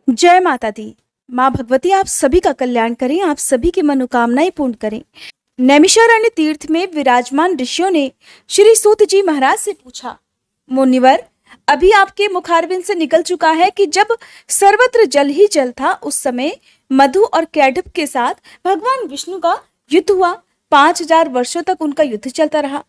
जय माता दी। माँ भगवती आप सभी का कल्याण करें, आप सभी की मनोकामनाएं पूर्ण करें। नैमिषारण्य तीर्थ में विराजमान ऋषियों ने श्री सूत जी महाराज से पूछा, मुनिवर, अभी आपके मुखारविंद से निकल चुका है कि जब सर्वत्र जल ही जल था, उस समय मधु और कैटभ के साथ भगवान विष्णु का युद्ध हुआ। 5000 वर्षों तक उनका युद्ध चलता रहा।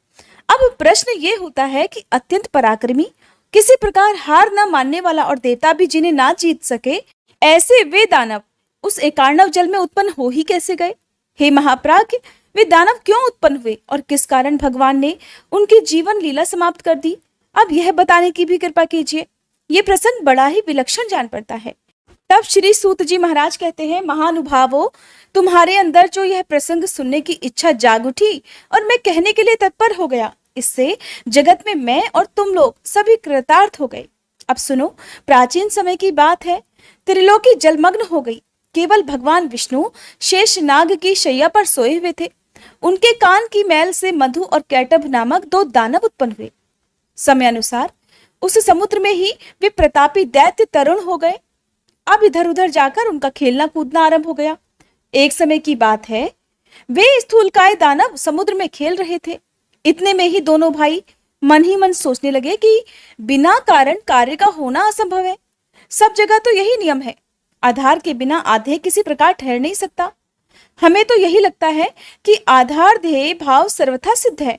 अब प्रश्न ये होता है कि अत्यंत पराक्रमी, किसी प्रकार हार न मानने वाला और देवता भी जिन्हें ना जीत सके, ऐसे वे दानव उस एकार्णव जल में उत्पन्न हो ही कैसे गए? हे महाप्राज्ञ, वे दानव क्यों उत्पन्न हुए और किस कारण भगवान ने उनकी जीवन लीला समाप्त कर दी? अब यह बताने की भी कृपा कीजिए। ये प्रसंग बड़ा ही विलक्षण जान पड़ता है। तब श्री सूत जी महाराज कहते हैं, महानुभावो, तुम्हारे अंदर जो यह प्रसंग सुनने की इच्छा जाग उठी और मैं कहने के लिए तत्पर हो गया, इससे जगत में मैं और तुम लोग सभी कृतार्थ हो गए। अब सुनो, प्राचीन समय की बात है। त्रिलोकी जलमग्न हो गई। केवल भगवान विष्णु शेष नाग की शैया पर सोए हुए थे। उनके कान की मैल से मधु और कैटभ नामक 2 दानव उत्पन्न हुए। समय अनुसार उस समुद्र में ही वे प्रतापी दैत्य तरुण हो गए। अब इधर उधर जाकर उनका खेलना कूदना आरंभ हो गया। एक समय की बात है, वे स्थूलकाय दानव समुद्र में खेल रहे थे। इतने में ही दोनों भाई मन ही मन सोचने लगे कि बिना कारण कार्य का होना असंभव है। सब जगह तो यही नियम है, आधार के बिना आधेय किसी प्रकार ठहर नहीं सकता। हमें तो यही लगता है कि आधार ध्येय भाव सर्वथा सिद्ध है।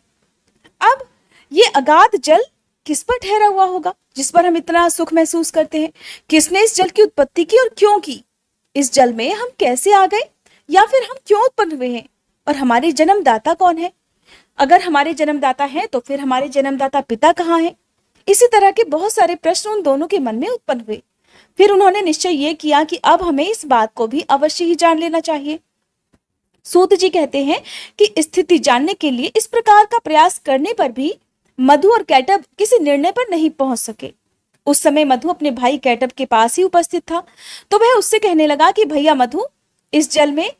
अब ये अगाध जल किस पर ठहरा हुआ होगा जिस पर हम इतना सुख महसूस करते हैं? किसने इस जल की उत्पत्ति की और क्यों की? इस जल में हम कैसे आ गए, या फिर हम क्यों उत्पन्न हुए हैं? और हमारे जन्मदाता कौन है? अगर हमारे जन्मदाता हैं तो फिर हमारे जन्मदाता पिता कहाँ हैं? इसी तरह के बहुत सारे प्रश्न उन दोनों के मन में उत्पन्न हुए। फिर उन्होंने निश्चय ये किया कि अब हमें इस बात को भी अवश्य ही जान लेना चाहिए। सूत जी कहते हैं कि स्थिति जानने के लिए इस प्रकार का प्रयास करने पर भी मधु और कैटभ किसी निर्णय पर नहीं पहुंच सके। उस समय मधु अपने भाई कैटभ के पास ही उपस्थित था, तो वह उससे कहने लगा कि भैया मधु, इस जल में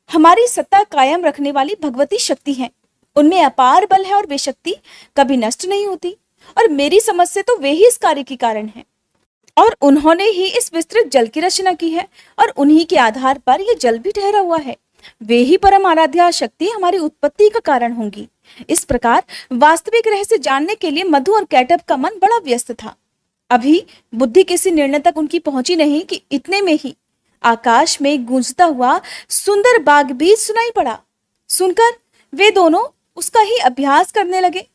हमारी सत्ता कायम रखने वाली भगवती शक्ति है। उनमें अपार बल है और वे शक्ति कभी नष्ट नहीं होती, और मेरी समझ से तो वे ही इस कार्य के कारण हैं। और उन्होंने ही इस विस्तृत जल की रचना की है, और उन्हीं के आधार पर यह जल भी ठहरा हुआ है। वे ही परम आराध्या शक्ति हमारी उत्पत्ति का कारण होंगी। इस प्रकार वास्तविक रहस्य जानने के लिए मधु और कैटभ का मन बड़ा व्यस्त था। अभी बुद्धि किसी निर्णय तक उनकी पहुंची नहीं कि इतने में ही आकाश में गूंजता हुआ सुंदर बाग बीज सुनाई पड़ा। सुनकर वे दोनों उसका ही अभ्यास करने लगे।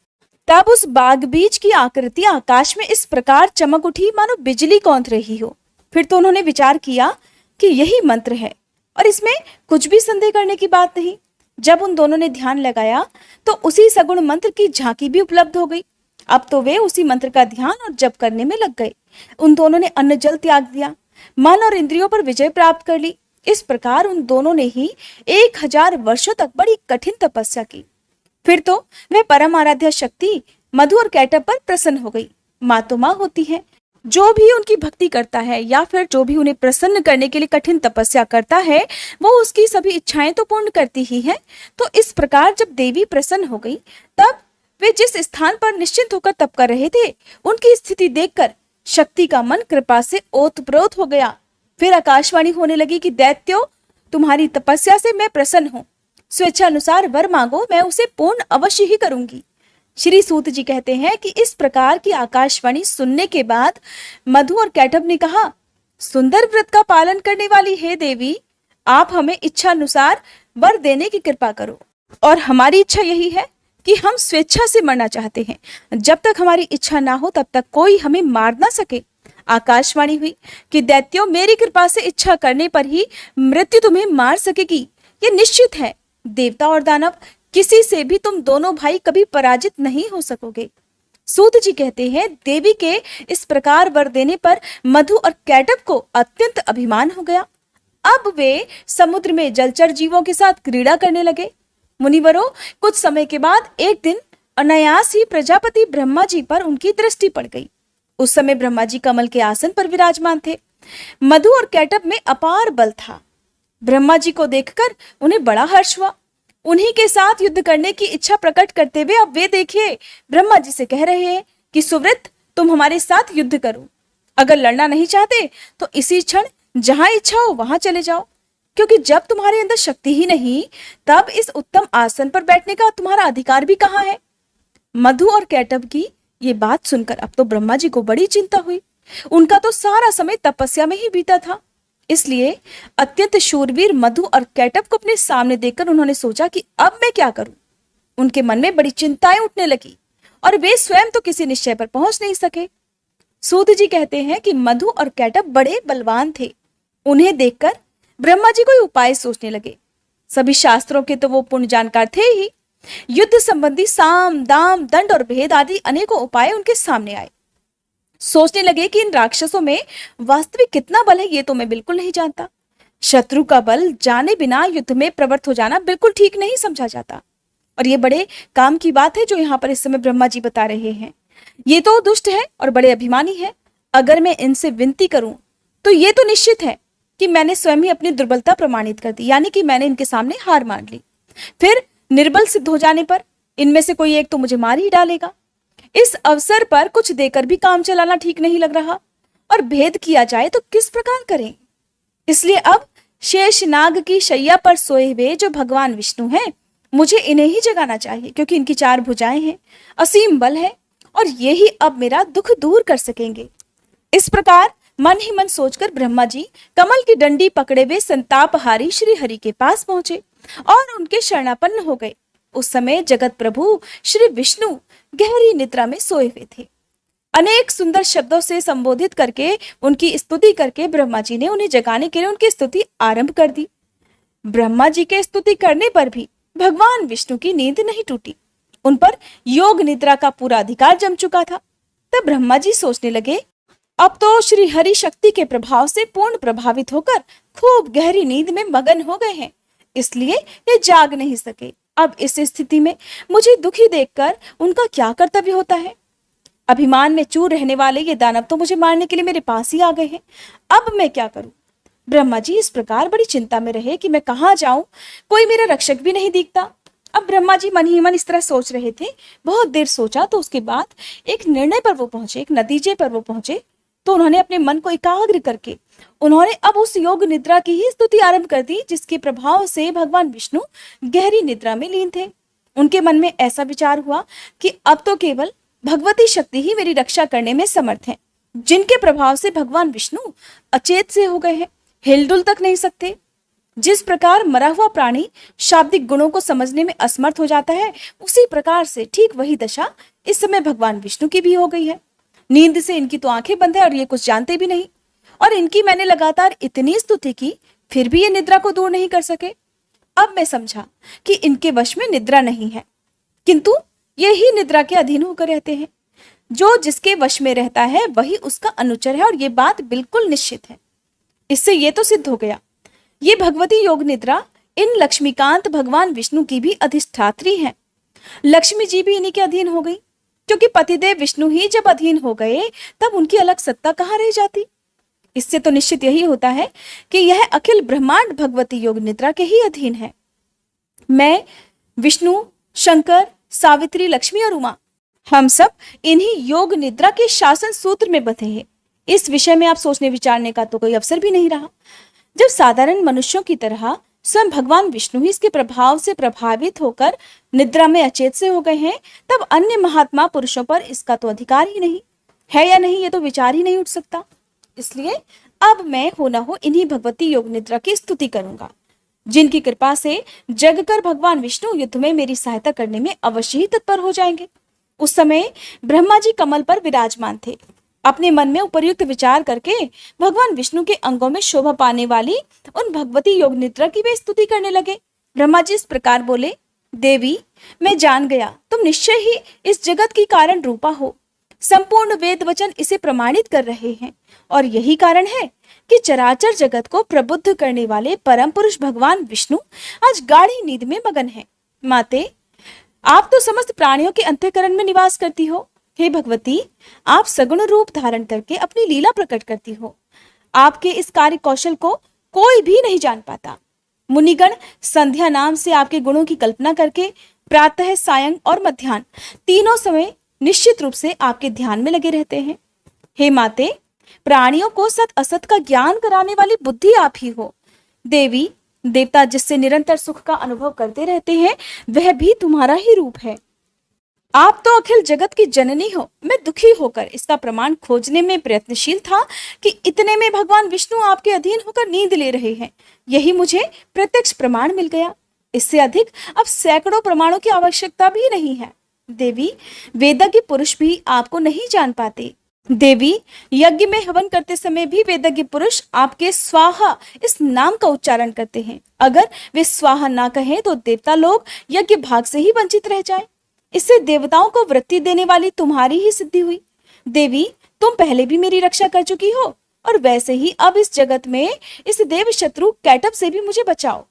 तब उस बाग बीज की आकृति आकाश में इस प्रकार चमक उठी मानो बिजली कौंध रही हो। फिर तो उन्होंने विचार किया कि यही मंत्र है और इसमें कुछ भी संदेह करने की बात नहीं। जब उन दोनों ने ध्यान लगाया तो उसी सगुण मंत्र की झांकी भी उपलब्ध हो गई। अब तो वे उसी मंत्र का ध्यान और जप करने में लग गए। उन दोनों ने अन्न जल त्याग दिया, मन और इंद्रियों पर विजय प्राप्त कर ली। इस प्रकार उन दोनों ने ही 1000 वर्षों तक बड़ी कठिन तपस्या की। फिर तो वह परम आराध्या शक्ति मधु और कैटभ पर प्रसन्न हो गई। माँ तो माँ होती है, जो भी उनकी भक्ति करता है या फिर जो भी उन्हें प्रसन्न करने के लिए कठिन तपस्या करता है, वो उसकी सभी इच्छाएं तो पूर्ण करती ही है। तो इस प्रकार जब देवी प्रसन्न हो गई, तब वे जिस स्थान पर निश्चिंत होकर तप कर रहे थे, उनकी स्थिति देखकर शक्ति का मन कृपा से ओतप्रोत हो गया। फिर आकाशवाणी होने लगी कि दैत्यो, तुम्हारी तपस्या से मैं प्रसन्न हूँ। स्वेच्छा अनुसार वर मांगो, मैं उसे पूर्ण अवश्य ही करूंगी। श्री सूत जी कहते हैं कि इस प्रकार की आकाशवाणी सुनने के बाद मधु और कैटभ ने कहा, सुंदर व्रत का पालन करने वाली हे देवी, आप हमें इच्छा अनुसार वर देने की कृपा करो। और हमारी इच्छा यही है कि हम स्वेच्छा से मरना चाहते हैं। जब तक हमारी इच्छा ना हो तब तक कोई हमें मार ना सके। आकाशवाणी हुई कि दैत्यों, मेरी कृपा से इच्छा करने पर ही मृत्यु तुम्हें मार सकेगी, ये निश्चित है। देवता और दानव, किसी से भी तुम दोनों भाई कभी पराजित नहीं हो सकोगे। सूत जी कहते हैं, देवी के इस प्रकार वर देने पर मधु और कैटभ को अत्यंत अभिमान हो गया। अब वे समुद्र में जलचर जीवों के साथ क्रीड़ा करने लगे। मुनिवरों, कुछ समय के बाद एक दिन अनायास ही प्रजापति ब्रह्मा जी पर उनकी दृष्टि पड़ गई। उस समय ब्रह्मा जी कमल के आसन पर विराजमान थे। मधु और कैटभ में अपार बल था। ब्रह्मा जी को देखकर उन्हें बड़ा हर्ष हुआ। उन्हीं के साथ युद्ध करने की इच्छा प्रकट करते हुए अब वे देखिए ब्रह्मा जी से कह रहे हैं कि सुव्रत, तुम हमारे साथ युद्ध करो। अगर लड़ना नहीं चाहते तो इसी क्षण जहां इच्छा हो वहां चले जाओ, क्योंकि जब तुम्हारे अंदर शक्ति ही नहीं, तब इस उत्तम आसन पर बैठने का तुम्हारा अधिकार भी कहाँ है। मधु और कैटभ की ये बात सुनकर अब तो ब्रह्मा जी को बड़ी चिंता हुई। उनका तो सारा समय तपस्या में ही बीता था। इसलिए अत्यंत शूरवीर मधु और कैटभ को अपने सामने देखकर उन्होंने सोचा कि अब मैं क्या करूं। उनके मन में बड़ी चिंताएं उठने लगी और वे स्वयं तो किसी निश्चय पर पहुंच नहीं सके। सूत जी कहते हैं कि मधु और कैटभ बड़े बलवान थे। उन्हें देखकर ब्रह्मा जी कोई उपाय सोचने लगे। सभी शास्त्रों के तो वो पूर्ण जानकार थे ही। युद्ध संबंधी साम दाम दंड और भेद आदि अनेकों उपाय उनके सामने आए। सोचने लगे कि इन राक्षसों में वास्तविक कितना बल है ये तो मैं बिल्कुल नहीं जानता। शत्रु का बल जाने बिना युद्ध में प्रवृत्त हो जाना बिल्कुल ठीक नहीं समझा जाता। और ये बड़े काम की बात है जो यहाँ पर इस समय ब्रह्मा जी बता रहे हैं। ये तो दुष्ट है और बड़े अभिमानी है। अगर मैं इनसे विनती करूं तो ये तो निश्चित है कि मैंने स्वयं ही अपनी दुर्बलता प्रमाणित कर दी, यानी कि मैंने इनके सामने हार मान ली। फिर निर्बल सिद्ध हो जाने पर इनमें से कोई एक तो मुझे मार ही डालेगा। इस अवसर पर कुछ देकर भी काम चलाना ठीक नहीं लग रहा, और भेद किया जाए तो किस प्रकार करें। इसलिए अब शेष नाग की शैया पर सोए हुए जो भगवान विष्णु हैं, मुझे इन्हें ही जगाना चाहिए, क्योंकि इनकी 4 भुजाएं हैं, असीम बल है और ये ही अब मेरा दुख दूर कर सकेंगे। इस प्रकार मन ही मन सोचकर ब्रह्मा जी कमल की डंडी पकड़े हुए संतापहारी श्री हरि के पास पहुंचे और उनके शरणापन्न हो गए। उस समय जगत प्रभु श्री विष्णु गहरी निद्रा में सोए हुए थे। अनेक सुंदर शब्दों से संबोधित करके उनकी स्तुति करके ब्रह्मा जी ने उन्हें जगाने के लिए उनकी स्तुति आरंभ कर दी। ब्रह्मा जी के स्तुति करने पर भी भगवान विष्णु की नींद नहीं टूटी। उन पर योग निद्रा का पूरा अधिकार जम चुका था। तब ब्रह्मा जी सोचने लगे, अब तो श्री हरि शक्ति के प्रभाव से पूर्ण प्रभावित होकर खूब गहरी नींद में मगन हो गए हैं, इसलिए ये जाग नहीं सके। अब इस स्थिति में मुझे दुखी देखकर उनका क्या कर्तव्य होता है। अभिमान में चूर रहने वाले ये दानव तो मुझे मारने के लिए मेरे पास ही आ गए हैं। अब मैं क्या करूं। ब्रह्मा जी इस प्रकार बड़ी चिंता में रहे कि मैं कहाँ जाऊं, कोई मेरा रक्षक भी नहीं दिखता। अब ब्रह्मा जी मन ही मन इस तरह सोच रहे थे। बहुत देर सोचा तो उसके बाद एक निर्णय पर वो पहुंचे, एक नतीजे पर वो पहुंचे। तो उन्होंने अपने मन को एकाग्र करके उन्होंने अब उस योग निद्रा की ही स्तुति आरंभ कर दी, जिसके प्रभाव से भगवान विष्णु गहरी निद्रा में लीन थे। उनके मन में ऐसा विचार हुआ कि अब तो केवल भगवती शक्ति ही मेरी रक्षा करने में समर्थ है, जिनके प्रभाव से भगवान विष्णु अचेत से हो गए हैं, हिलडुल तक नहीं सकते। जिस प्रकार मरा हुआ प्राणी शाब्दिक गुणों को समझने में असमर्थ हो जाता है, उसी प्रकार से ठीक वही दशा इस समय भगवान विष्णु की भी हो गई है। नींद से इनकी तो आंखें बंद है और ये कुछ जानते भी नहीं, और इनकी मैंने लगातार इतनी स्तुति की फिर भी ये निद्रा को दूर नहीं कर सके। अब मैं समझा कि इनके वश में निद्रा नहीं है, किंतु ये ही निद्रा के अधीन होकर रहते हैं। जो जिसके वश में रहता है वही उसका अनुचर है, और ये बात बिल्कुल निश्चित है। इससे ये तो सिद्ध हो गया, ये भगवती योग निद्रा इन लक्ष्मीकांत भगवान विष्णु की भी अधिष्ठात्री है। लक्ष्मी जी भी इन्हीं के अधीन हो गई, क्योंकि पतिदेव विष्णु ही जब अधीन हो गए तब उनकी अलग सत्ता कहाँ रह जाती। इससे तो निश्चित यही होता है कि यह अखिल ब्रह्मांड भगवती योग निद्रा के ही अधीन है। मैं, विष्णु, शंकर, सावित्री, लक्ष्मी और उमा, हम सब इन्हीं योग निद्रा के शासन सूत्र में बंधे हैं। इस विषय में आप सोचने विचारने का तो कोई अवसर भी नहीं रहा। जब साधारण मनुष्यों की तरह स्वयं भगवान विष्णु ही इसके प्रभाव से प्रभावित होकर निद्रा में अचेत से हो गए हैं, तब अन्य महात्मा पुरुषों पर इसका तो अधिकार ही नहीं है, या नहीं ये तो विचार ही नहीं उठ सकता। इसलिए अब मैं हो न हो इन्हीं भगवती योग निद्रा की स्तुति करूंगा, जिनकी कृपा से जगकर भगवान विष्णु युद्ध में मेरी सहायता करने में अवश्य ही तत्पर हो जाएंगे। उस समय ब्रह्मा जी कमल पर विराजमान थे। अपने मन में उपर्युक्त विचार करके भगवान विष्णु के अंगों में शोभा पाने वाली उन भगवती योग निद्रा की वे स्तुति करने लगे। ब्रह्मा जी इस प्रकार बोले, देवी, मैं जान गया तुम निश्चय ही इस जगत की कारण रूपा हो। संपूर्ण वेद वचन इसे प्रमाणित कर रहे हैं, और यही कारण है कि चराचर जगत को प्रबुद्ध करने वाले परम पुरुष भगवान विष्णु आज गाढ़ी नींद में मगन है। माते, आप तो समस्त प्राणियों के अंतःकरण में निवास करती हो। हे भगवती, आप सगुण रूप धारण करके अपनी लीला प्रकट करती हो। आपके इस कार्य कौशल को कोई भी नहीं जान पाता। मुनिगण संध्या नाम से आपके गुणों की कल्पना करके प्रातः, सायं और मध्याह्न तीनों समय निश्चित रूप से आपके ध्यान में लगे रहते हैं। हे माते, प्राणियों को सत असत का ज्ञान कराने वाली बुद्धि आप ही हो। देवी देवता जिससे निरंतर सुख का अनुभव करते रहते हैं, वह भी तुम्हारा ही रूप है। आप तो अखिल जगत की जननी हो। मैं दुखी होकर इसका प्रमाण खोजने में प्रयत्नशील था कि इतने में भगवान विष्णु आपके अधीन होकर नींद ले रहे हैं। यही मुझे प्रत्यक्ष प्रमाण मिल गया। इससे अधिक अब सैकड़ों प्रमाणों की आवश्यकता भी नहीं है। देवी वेदज्ञ पुरुष भी आपको नहीं जान पाते। देवी यज्ञ में हवन करते समय भी वेदज्ञ पुरुष आपके स्वाहा इस नाम का उच्चारण करते हैं। अगर वे स्वाहा ना कहें तो देवता लोग यज्ञ भाग से ही वंचित रह जाएं। इससे देवताओं को वृत्ति देने वाली तुम्हारी ही सिद्धि हुई। देवी तुम पहले भी मेरी रक्षा कर चुकी हो, और वैसे ही अब इस जगत में इस देव शत्रु कैटब से भी मुझे बचाओ।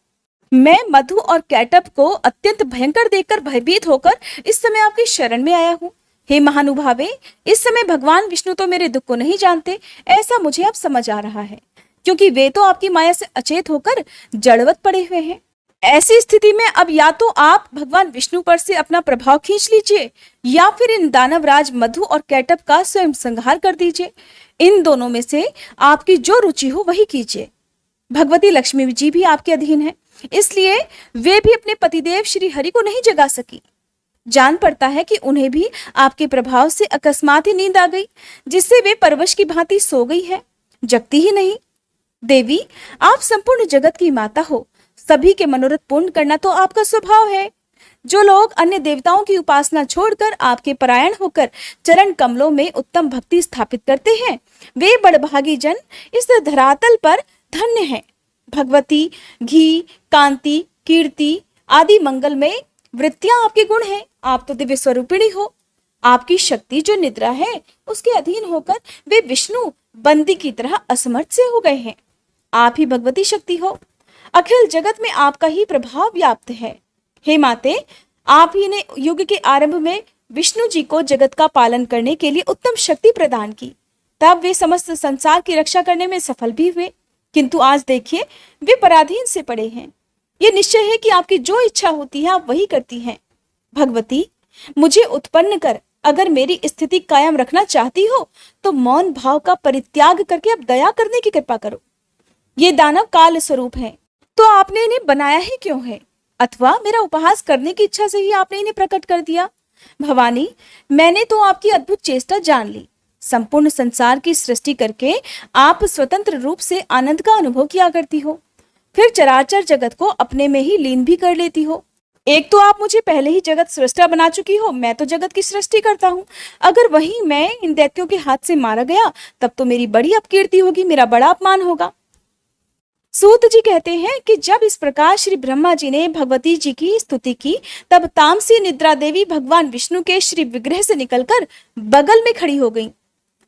मैं मधु और कैटब को अत्यंत भयंकर देखकर भयभीत होकर इस समय आपकी शरण में आया हूँ। हे महानुभावे, इस समय भगवान विष्णु तो मेरे दुख को नहीं जानते, ऐसा मुझे अब समझ आ रहा है, क्योंकि वे तो आपकी माया से अचेत होकर जड़वत पड़े हुए हैं। ऐसी स्थिति में अब या तो आप भगवान विष्णु पर से अपना प्रभाव खींच लीजिए, या फिर इन दानवराज मधु और कैटब का स्वयं संहार कर दीजिए। इन दोनों में से आपकी जो रुचि हो वही कीजिए। भगवती लक्ष्मी जी भी आपके अधीन है, इसलिए वे भी अपने पतिदेव श्री हरि को नहीं जगा सकी। जान पड़ता है कि उन्हें भी आपके प्रभाव से अकस्मात ही नींद आ गई, जिससे वे परवश की भांति सो गई है, जगती ही नहीं। देवी आप संपूर्ण जगत की माता हो, सभी के मनोरथ पूर्ण करना तो आपका स्वभाव है। जो लोग अन्य देवताओं की उपासना छोड़कर आपके परायण होकर चरण कमलों में उत्तम भक्ति स्थापित करते हैं, वे बड़भागी जन इस धरातल पर धन्य हैं। भगवती घी, कांति, कीर्ति आदि मंगलमय वृत्तियां आपके गुण हैं। आप तो दिव्य स्वरूपिणी हो। आपकी शक्ति जो निद्रा है, उसके अधीन होकर वे विष्णु बंदी की तरह असमर्थ से हो गए हैं। आप ही भगवती शक्ति हो। अखिल जगत में आपका ही प्रभाव व्याप्त है। हे माते, आप ही ने युग के आरंभ में विष्णु जी को जगत का पालन करने के लिए उत्तम शक्ति प्रदान की, तब वे समस्त संसार की रक्षा करने में सफल भी हुए। किंतु आज देखिए, वे पराधीन से पड़े हैं। ये निश्चय है कि आपकी जो इच्छा होती है आप वही करती हैं। भगवती, मुझे उत्पन्न कर अगर मेरी स्थिति कायम रखना चाहती हो तो मौन भाव का परित्याग करके अब दया करने की कृपा करो। ये दानव काल स्वरूप है, तो आपने इन्हें बनाया ही क्यों है? अथवा मेरा उपहास करने की इच्छा से ही आपने इन्हें प्रकट कर दिया? भवानी, मैंने तो आपकी अद्भुत चेष्टा जान ली। संपूर्ण संसार की सृष्टि करके आप स्वतंत्र रूप से आनंद का अनुभव किया करती हो, फिर चराचर जगत को अपने में ही लीन भी कर लेती हो। एक तो आप मुझे पहले ही जगत सृष्टा बना चुकी हो, मैं तो जगत की सृष्टि करता हूँ। अगर वही मैं इन दैत्यों के हाथ से मारा गया तब तो मेरी बड़ी अपकीर्ति होगी, मेरा बड़ा अपमान होगा। सूत जी कहते हैं कि जब इस प्रकार श्री ब्रह्मा जी ने भगवती जी की स्तुति की, तब तामसी निद्रा देवी भगवान विष्णु के श्री विग्रह से निकलकर बगल में खड़ी हो गई।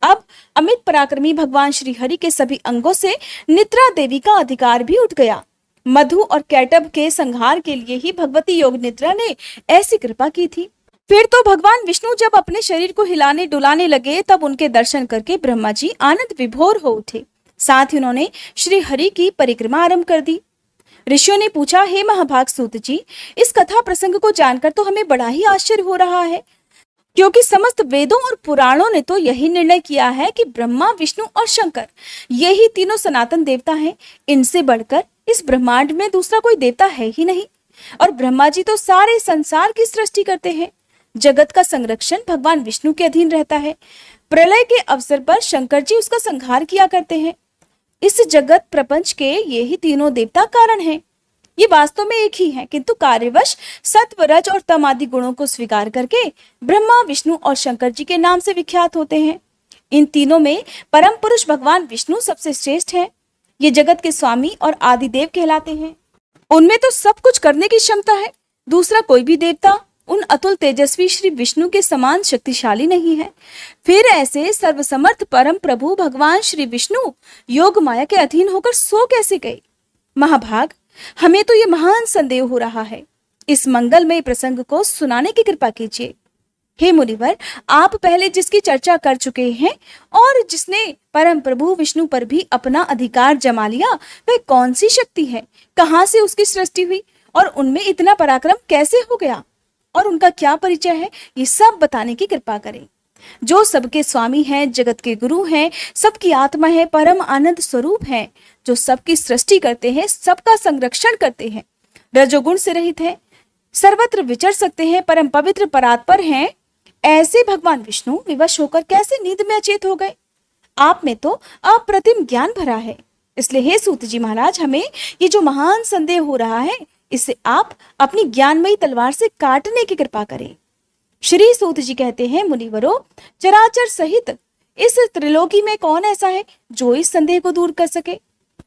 अब अमित पराक्रमी भगवान श्री हरि के सभी अंगों से निद्रा देवी का अधिकार भी उठ गया। मधु और कैटब के संहार के लिए ही भगवती योग निद्रा ने ऐसी कृपा की थी। फिर तो भगवान विष्णु जब अपने शरीर को हिलाने डुलाने लगे, तब उनके दर्शन करके ब्रह्मा जी आनंद विभोर हो उठे। साथ ही उन्होंने श्री हरि की परिक्रमा आरंभ कर दी। ऋषियों ने पूछा, हे महाभाग सूत जी, इस कथा प्रसंग को जानकर तो हमें बड़ा ही आश्चर्य हो रहा है, क्योंकि समस्त वेदों और पुराणों ने तो यही निर्णय किया है कि ब्रह्मा, विष्णु और शंकर यही तीनों सनातन देवता हैं। इनसे बढ़कर इस ब्रह्मांड में दूसरा कोई देवता है ही नहीं। और ब्रह्मा जी तो सारे संसार की सृष्टि करते हैं। जगत का संरक्षण भगवान विष्णु के अधीन रहता है। प्रलय के अवसर पर शंकर जी उसका संहार किया करते हैं। इस जगत प्रपंच के ये ही तीनों देवता कारण हैं। ये वास्तव में एक ही है, किंतु कार्यवश सत्व, रज और तम आदि गुणों को स्वीकार करके ब्रह्मा, विष्णु और शंकर जी के नाम से विख्यात होते हैं। इन तीनों में परम पुरुष भगवान विष्णु सबसे श्रेष्ठ है। ये जगत के स्वामी और आदिदेव कहलाते हैं। उनमें तो सब कुछ करने की क्षमता है। दूसरा कोई भी देवता उन अतुल तेजस्वी श्री विष्णु के समान शक्तिशाली नहीं है। फिर ऐसे सर्वसमर्थ परम प्रभु भगवान श्री विष्णु योग माया के अधीन होकर सो कैसे गए? महाभाग, हमें तो ये महान संदेह हो रहा है। इस मंगलमय प्रसंग को सुनाने की कृपा कीजिए। हे मुनिवर, आप पहले जिसकी चर्चा कर चुके हैं और जिसने परम प्रभु विष्णु पर भी अपना अधिकार जमा लिया, वह कौन सी शक्ति है? कहां से उसकी सृष्टि हुई और उनमें इतना पराक्रम कैसे हो गया और उनका क्या परिचय है? ये सब बताने की कृपा करें। जो सबके स्वामी हैं, जगत के गुरु हैं, सबकी आत्मा है, परम आनंद स्वरूप हैं, जो सबकी सृष्टि करते हैं, सबका संरक्षण करते हैं, रजोगुण से रहित हैं, सर्वत्र विचर सकते हैं, परम पवित्र परात्पर हैं, ऐसे भगवान विष्णु विवश होकर कैसे नींद में अचेत हो गए? आप में तो अप्रतिम ज्ञान भरा है। इसलिए हे सूत जी महाराज, हमें ये जो महान संदेह हो रहा है, इसे आप अपनी ज्ञानमयी तलवार से काटने की कृपा करें। श्री सूत जी कहते हैं, मुनिवरों, चराचर सहित इस त्रिलोकी में कौन ऐसा है जो इस संदेह को दूर कर सके?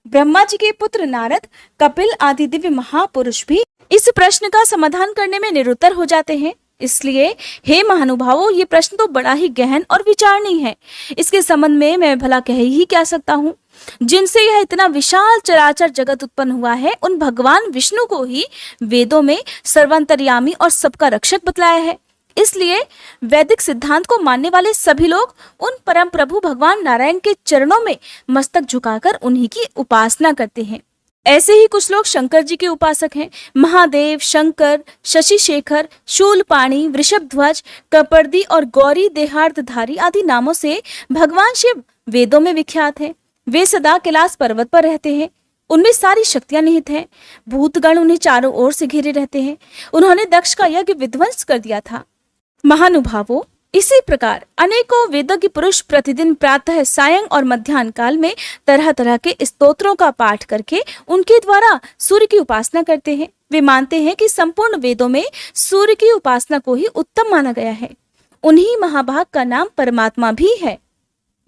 ब्रह्मा जी के पुत्र नारद, कपिल आदि दिव्य महापुरुष भी इस प्रश्न का समाधान करने में निरुत्तर हो जाते हैं। इसलिए हे महानुभावों, ये प्रश्न तो बड़ा ही गहन और विचारणीय है। इसके संबंध में मैं भला कह ही क्या सकता हूँ? जिनसे यह इतना विशाल चराचर जगत उत्पन्न हुआ है, उन भगवान विष्णु को ही वेदों में सर्वांतर्यामी और सबका रक्षक बतलाया है। इसलिए वैदिक सिद्धांत को मानने वाले सभी लोग उन परम प्रभु भगवान नारायण के चरणों में मस्तक झुकाकर उन्हीं की उपासना करते हैं। ऐसे ही कुछ लोग शंकर जी के उपासक हैं। महादेव, शंकर, शशि शेखर, शूलपाणी, वृषभध्वज, कपर्दी और गौरी देहार्धधारी आदि नामों से भगवान शिव वेदों में विख्यात हैं। वे सदा कैलाश पर्वत पर रहते हैं। उनमें सारी शक्तियां निहित हैं। भूतगण उन्हें चारों ओर से घेरे रहते हैं। उन्होंने दक्ष का यज्ञ विध्वंस कर दिया था। महानुभावों, इसी प्रकार अनेकों वेदज्ञ पुरुष प्रतिदिन प्रातः, सायं और मध्याह्न काल में तरह तरह के स्तोत्रों का पाठ करके उनके द्वारा सूर्य की उपासना करते हैं। वे मानते हैं कि संपूर्ण वेदों में सूर्य की उपासना को ही उत्तम माना गया है। उन्हीं महाभाग का नाम परमात्मा भी है।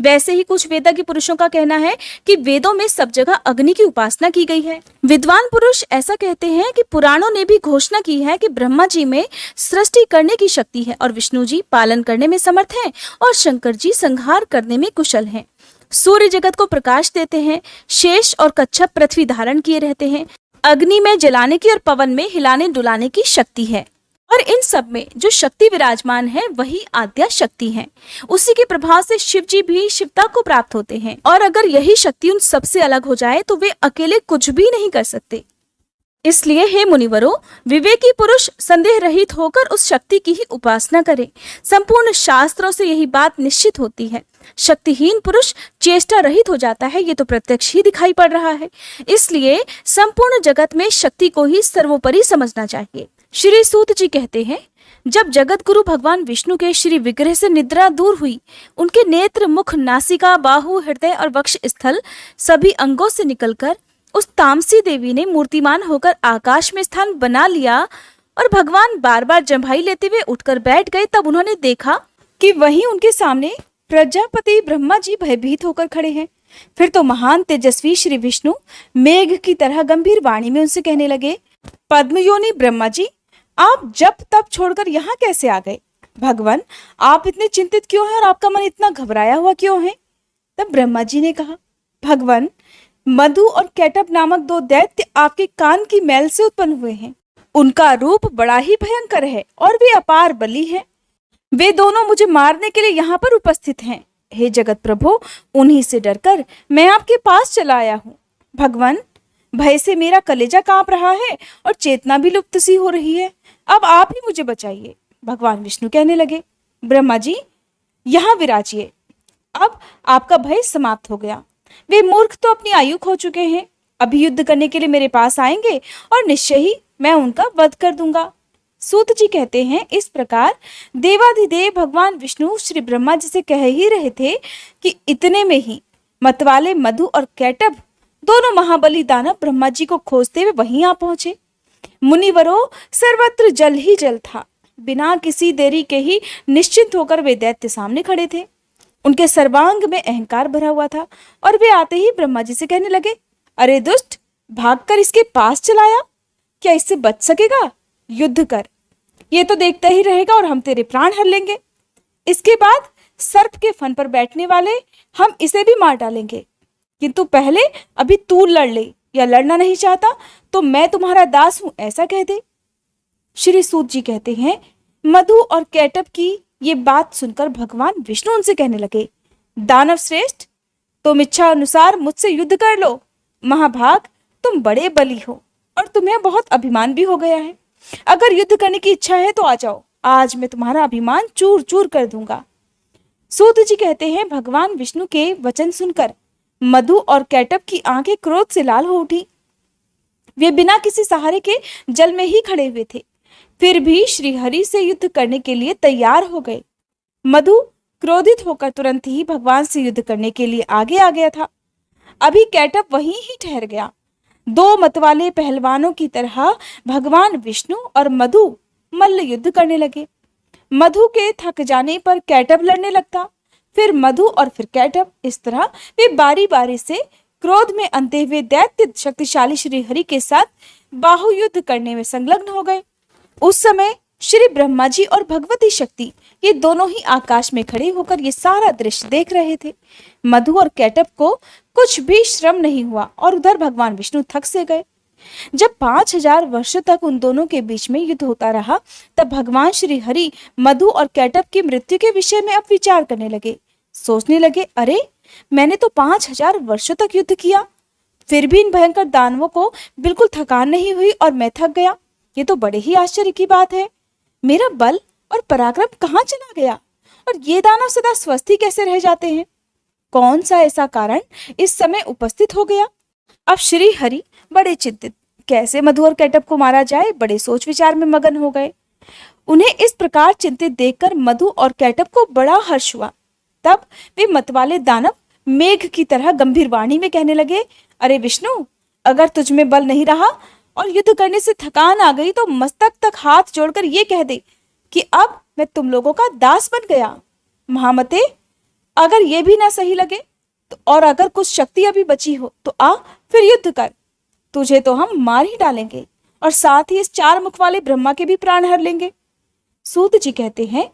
वैसे ही कुछ वेदज्ञ पुरुषों का कहना है कि वेदों में सब जगह अग्नि की उपासना की गई है। विद्वान पुरुष ऐसा कहते हैं कि पुराणों ने भी घोषणा की है कि ब्रह्मा जी में सृष्टि करने की शक्ति है और विष्णु जी पालन करने में समर्थ हैं और शंकर जी संहार करने में कुशल हैं। सूर्य जगत को प्रकाश देते हैं। शेष और कच्छप पृथ्वी धारण किए रहते हैं। अग्नि में जलाने की और पवन में हिलाने डुलाने की शक्ति है। और इन सब में जो शक्ति विराजमान है वही आद्या शक्ति है। उसी के प्रभाव से शिव जी भी शिवता को प्राप्त होते हैं। और अगर यही शक्ति उन सबसे अलग हो जाए तो वे अकेले कुछ भी नहीं कर सकते। इसलिए हे मुनिवरों, विवेकी पुरुष संदेह रहित होकर उस शक्ति की ही उपासना करें। संपूर्ण शास्त्रों से यही बात निश्चित होती है। शक्तिहीन पुरुष चेष्टा रहित हो जाता है, ये तो प्रत्यक्ष ही दिखाई पड़ रहा है। इसलिए संपूर्ण जगत में शक्ति को ही सर्वोपरि समझना चाहिए। श्री सूत जी कहते हैं, जब जगत गुरु भगवान विष्णु के श्री विग्रह से निद्रा दूर हुई, उनके नेत्र, मुख, नासिका, बाहु, हृदय और वक्ष स्थल सभी अंगों से निकलकर उस तामसी देवी ने मूर्तिमान होकर आकाश में स्थान बना लिया और भगवान बार बार जम्भाई लेते हुए उठकर बैठ गए, तब उन्होंने देखा कि वहीं उनके सामने प्रजापति ब्रह्मा जी भयभीत होकर खड़े हैं। फिर तो महान तेजस्वी श्री विष्णु मेघ की तरह गंभीर वाणी में उनसे कहने लगे, पद्मयोनि ब्रह्मा जी, आप जब तब छोड़कर यहाँ कैसे आ गए? भगवान, आप इतने चिंतित क्यों हैं और आपका मन इतना घबराया हुआ क्यों है? तब ब्रह्मा जी ने कहा, भगवान, मधु और कैटभ नामक दो दैत्य आपके कान की मैल से उत्पन्न हुए हैं। उनका रूप बड़ा ही भयंकर है और वे अपार बली हैं। वे दोनों मुझे मारने के लिए यहाँ पर उपस्थित हैं। हे जगत प्रभु, उन्हीं से डरकर मैं आपके पास चला आया हूँ। भगवान, भय से मेरा कलेजा कांप रहा है और चेतना भी लुप्त सी हो रही है। अब आप ही मुझे बचाइए। भगवान विष्णु कहने लगे, ब्रह्मा जी, यहाँ विराजिए। अब आपका भय समाप्त हो गया। वे मूर्ख तो अपनी आयु खो चुके हैं। अभी युद्ध करने के लिए मेरे पास आएंगे और निश्चय ही मैं उनका वध कर दूंगा। सूत जी कहते हैं, इस प्रकार देवाधिदेव भगवान विष्णु श्री ब्रह्मा जी से कह ही रहे थे कि इतने में ही मतवाले मधु और कैटभ दोनों महाबली दानव ब्रह्मा जी को खोजते हुए वहीं आ पहुंचे। मुनिवरों, सर्वत्र जल ही जल था। बिना किसी देरी के ही निश्चिंत होकर वे दैत्य सामने खड़े थे। उनके सर्वांग में अहंकार भरा हुआ था और वे आते ही ब्रह्मा जी से कहने लगे, अरे दुष्ट, भागकर इसके पास चलाया, क्या इससे बच सकेगा? युद्ध कर, ये तो देखता ही रहेगा और हम तेरे प्राण हर लेंगे। इसके बाद सर्प के फन पर बैठने वाले हम इसे भी मार डालेंगे, किंतु पहले अभी तू लड़ ले, या लड़ना नहीं चाहता तो मैं तुम्हारा दास हूं, ऐसा कह दे। श्री सूत जी कहते हैं, मधु और कैटभ की ये बात सुनकर भगवान विष्णु उनसे कहने लगे, दानव श्रेष्ठ, तुम इच्छा अनुसार मुझसे युद्ध कर लो। महाभाग, तुम बड़े बली हो और तुम्हें बहुत अभिमान भी हो गया है। अगर युद्ध करने की इच्छा है तो आ जाओ, आज मैं तुम्हारा अभिमान चूर चूर कर दूंगा। सूत जी कहते हैं, भगवान विष्णु के वचन सुनकर मधु और कैटब की आंखें क्रोध से लाल हो उठी। वे बिना किसी सहारे के जल में ही खड़े हुए थे, फिर भी श्रीहरि से युद्ध करने के लिए तैयार हो गए। मधु क्रोधित होकर तुरंत ही भगवान से युद्ध करने के लिए आगे आ गया था। अभी कैटब वहीं ही ठहर गया। दो मतवाले पहलवानों की तरह भगवान विष्णु और मधु मल्ल युद्ध करने लगे। मधु के थक जाने पर कैटब लड़ने लगता, फिर मधु और फिर कैटब, इस तरह वे बारी बारी से क्रोध में अंधे हुए दैत्य शक्तिशाली श्रीहरि के साथ बाहुयुद्ध करने में संलग्न हो गए। उस समय श्री ब्रह्मा जी और भगवती शक्ति ये दोनों ही आकाश में खड़े होकर ये सारा दृश्य देख रहे थे। मधु और कैटब को कुछ भी श्रम नहीं हुआ और उधर भगवान विष्णु थक से गए। जब 5000 वर्षों तक उन दोनों के बीच में युद्ध होता रहा, तब भगवान श्री हरि मधु और कैटब की मृत्यु के विषय में अब विचार करने लगे। सोचने लगे, अरे मैंने तो 5000 वर्षों तक युद्ध किया, फिर भी इन भयंकर दानवों को बिल्कुल थकान नहीं हुई और मैं थक गया। ये तो बड़े ही आश्चर्य की बात है। मेरा बल और पराक्रम कहाँ चला गया और ये दानव सदा स्वस्थ ही कैसे रह जाते हैं? कौन सा ऐसा कारण इस समय उपस्थित हो गया? अब श्री हरि बड़े चिंतित, कैसे मधु और कैटब को मारा जाए, बड़े सोच विचार में मगन हो गए। उन्हें इस प्रकार चिंतित देखकर मधु और कैटब को बड़ा हर्ष हुआ। तब वे मतवाले दानव मेघ की तरह गंभीर वाणी में कहने लगे, अरे विष्णु, अगर तुझ में बल नहीं रहा और युद्ध करने से थकान आ गई तो मस्तक तक हाथ जोड़कर ये कह दे कि अब मैं तुम लोगों का दास बन गया। महामते, अगर ये भी ना सही लगे तो और अगर कुछ शक्ति अभी बची हो तो आ फिर युद्ध कर। तुझे तो हम मार ही डालेंगे और साथ ही इस 4 मुख वाले ब्रह्मा के भी प्राण हर लेंगे। सूत जी कहते हैं,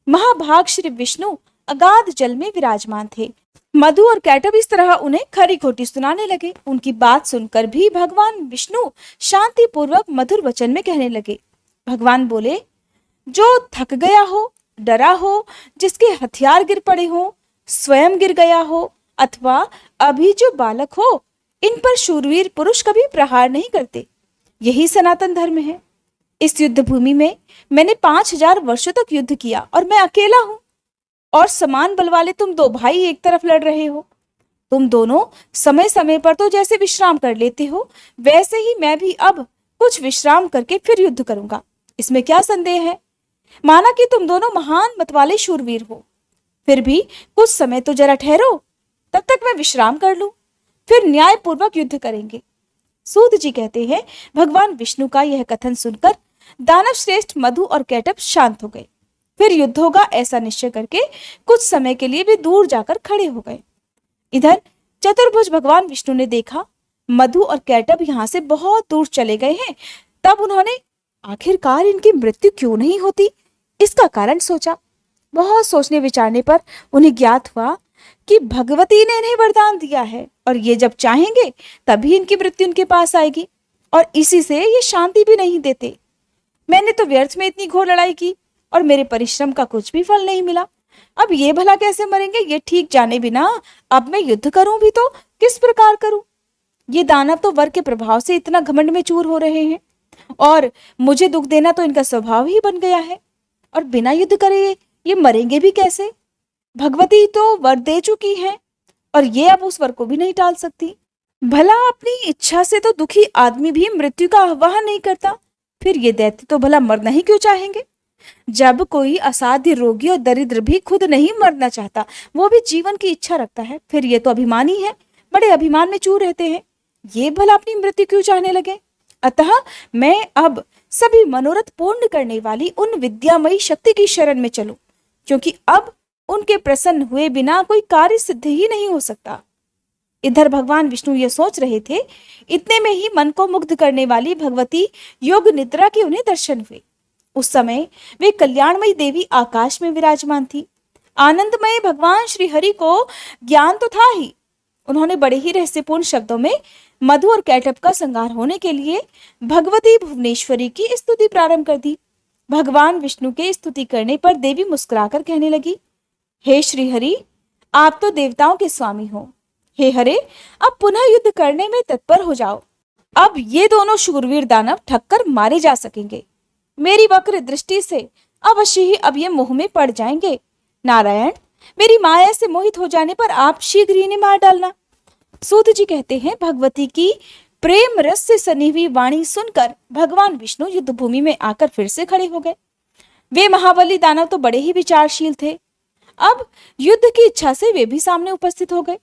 महाभाग श्री विष्णु अगाध जल में विराजमान थे। मधु और कैटब इस तरह उन्हें खरी खोटी सुनाने लगे। उनकी बात सुनकर भी भगवान विष्णु शांति पूर्वक मधुर वचन में कहने लगे। भगवान बोले, जो थक गया हो, डरा हो, जिसके हथियार गिर पड़े हो, स्वयं गिर गया हो अथवा अभी जो बालक हो, इन पर शूरवीर पुरुष कभी प्रहार नहीं करते। यही सनातन धर्म है। इस युद्ध भूमि में मैंने 5000 वर्षों तक युद्ध किया और मैं अकेला हूं, और समान बल वाले तुम 2 भाई एक तरफ लड़ रहे हो। तुम दोनों समय समय पर तो जैसे विश्राम कर लेते हो, वैसे ही मैं भी अब कुछ विश्राम करके फिर युद्ध करूंगा। इसमें क्या संदेह है? माना कि तुम दोनों महान मतवाले शूरवीर हो, फिर भी कुछ समय तो जरा ठहरो, तब तक मैं विश्राम कर लूं, फिर न्यायपूर्वक युद्ध करेंगे। सूत जी कहते हैं, भगवान विष्णु का यह कथन सुनकर दानव श्रेष्ठ मधु और कैटब शांत हो गए। फिर युद्ध होगा ऐसा निश्चय करके कुछ समय के लिए वे दूर जाकर खड़े हो गए। इधर चतुर्भुज भगवान विष्णु ने देखा मधु और कैटब यहाँ से बहुत दूर चले गए हैं। तब उन्होंने आखिरकार इनकी मृत्यु क्यों नहीं होती, इसका कारण सोचा। बहुत सोचने विचारने पर उन्हें ज्ञात हुआ कि भगवती ने इन्हें वरदान दिया है और ये जब चाहेंगे तभी इनकी मृत्यु उनके पास आएगी, और इसी से ये शांति भी नहीं देते। मैंने तो व्यर्थ में इतनी घोर लड़ाई की और मेरे परिश्रम का कुछ भी फल नहीं मिला। अब ये भला कैसे मरेंगे, ये ठीक जाने बिना अब मैं युद्ध करूं भी तो किस प्रकार करूं? ये दानव तो वर के प्रभाव से इतना घमंड में चूर हो रहे हैं और मुझे दुख देना तो इनका स्वभाव ही बन गया है, और बिना युद्ध करे ये मरेंगे भी कैसे? भगवती तो वर दे चुकी है और ये अब उस वर को भी नहीं टाल सकती। भला अपनी इच्छा से तो दुखी आदमी भी मृत्यु का आह्वान नहीं करता, फिर ये दैत्य तो भला मरना ही क्यों चाहेंगे? जब कोई असाध्य रोगी और दरिद्र भी खुद नहीं मरना चाहता, वो भी जीवन की इच्छा रखता है, फिर ये तो अभिमानी है, बड़े अभिमान में चूर रहते हैं। ये भला अपनी मृत्यु क्यों चाहने लगे? अतः मैं अब सभी मनोरथ पूर्ण करने वाली उन विद्यामयी शक्ति की शरण में चलूं, क्योंकि अब उनके प्रसन्न हुए बिना कोई कार्य सिद्ध ही नहीं हो सकता। इधर भगवान विष्णु ये सोच रहे थे, इतने में ही मन को मुग्ध करने वाली भगवती योग निद्रा के उन्हें दर्शन हुए। उस समय वे कल्याणमयी देवी आकाश में विराजमान थी। आनंदमय भगवान श्री हरि को ज्ञान तो था ही। उन्होंने बड़े ही रहस्यपूर्ण शब्दों में मधु और कैटब का संहार होने के लिए भगवती भुवनेश्वरी की स्तुति प्रारंभ कर दी। भगवान विष्णु के स्तुति करने पर देवी मुस्कुराकर कहने लगी, हे श्री हरि, आप तो देवताओं के स्वामी हो। हे हरे, अब पुनः युद्ध करने में तत्पर हो जाओ। अब ये दोनों शूरवीर दानव ठक्कर मारे जा सकेंगे। मेरी वक्र दृष्टि से अवश्य ही अब ये मुंह में पड़ जाएंगे। नारायण, मेरी माया से मोहित हो जाने पर आप शीघ्र ही इन्हें मार डालना। सूत जी कहते हैं, भगवती की प्रेम रस से सनी हुई वाणी सुनकर भगवान विष्णु युद्ध भूमि में आकर फिर से खड़े हो गए। वे महाबली दानव तो बड़े ही विचारशील थे। अब युद्ध की इच्छा से वे भी सामने उपस्थित हो गए।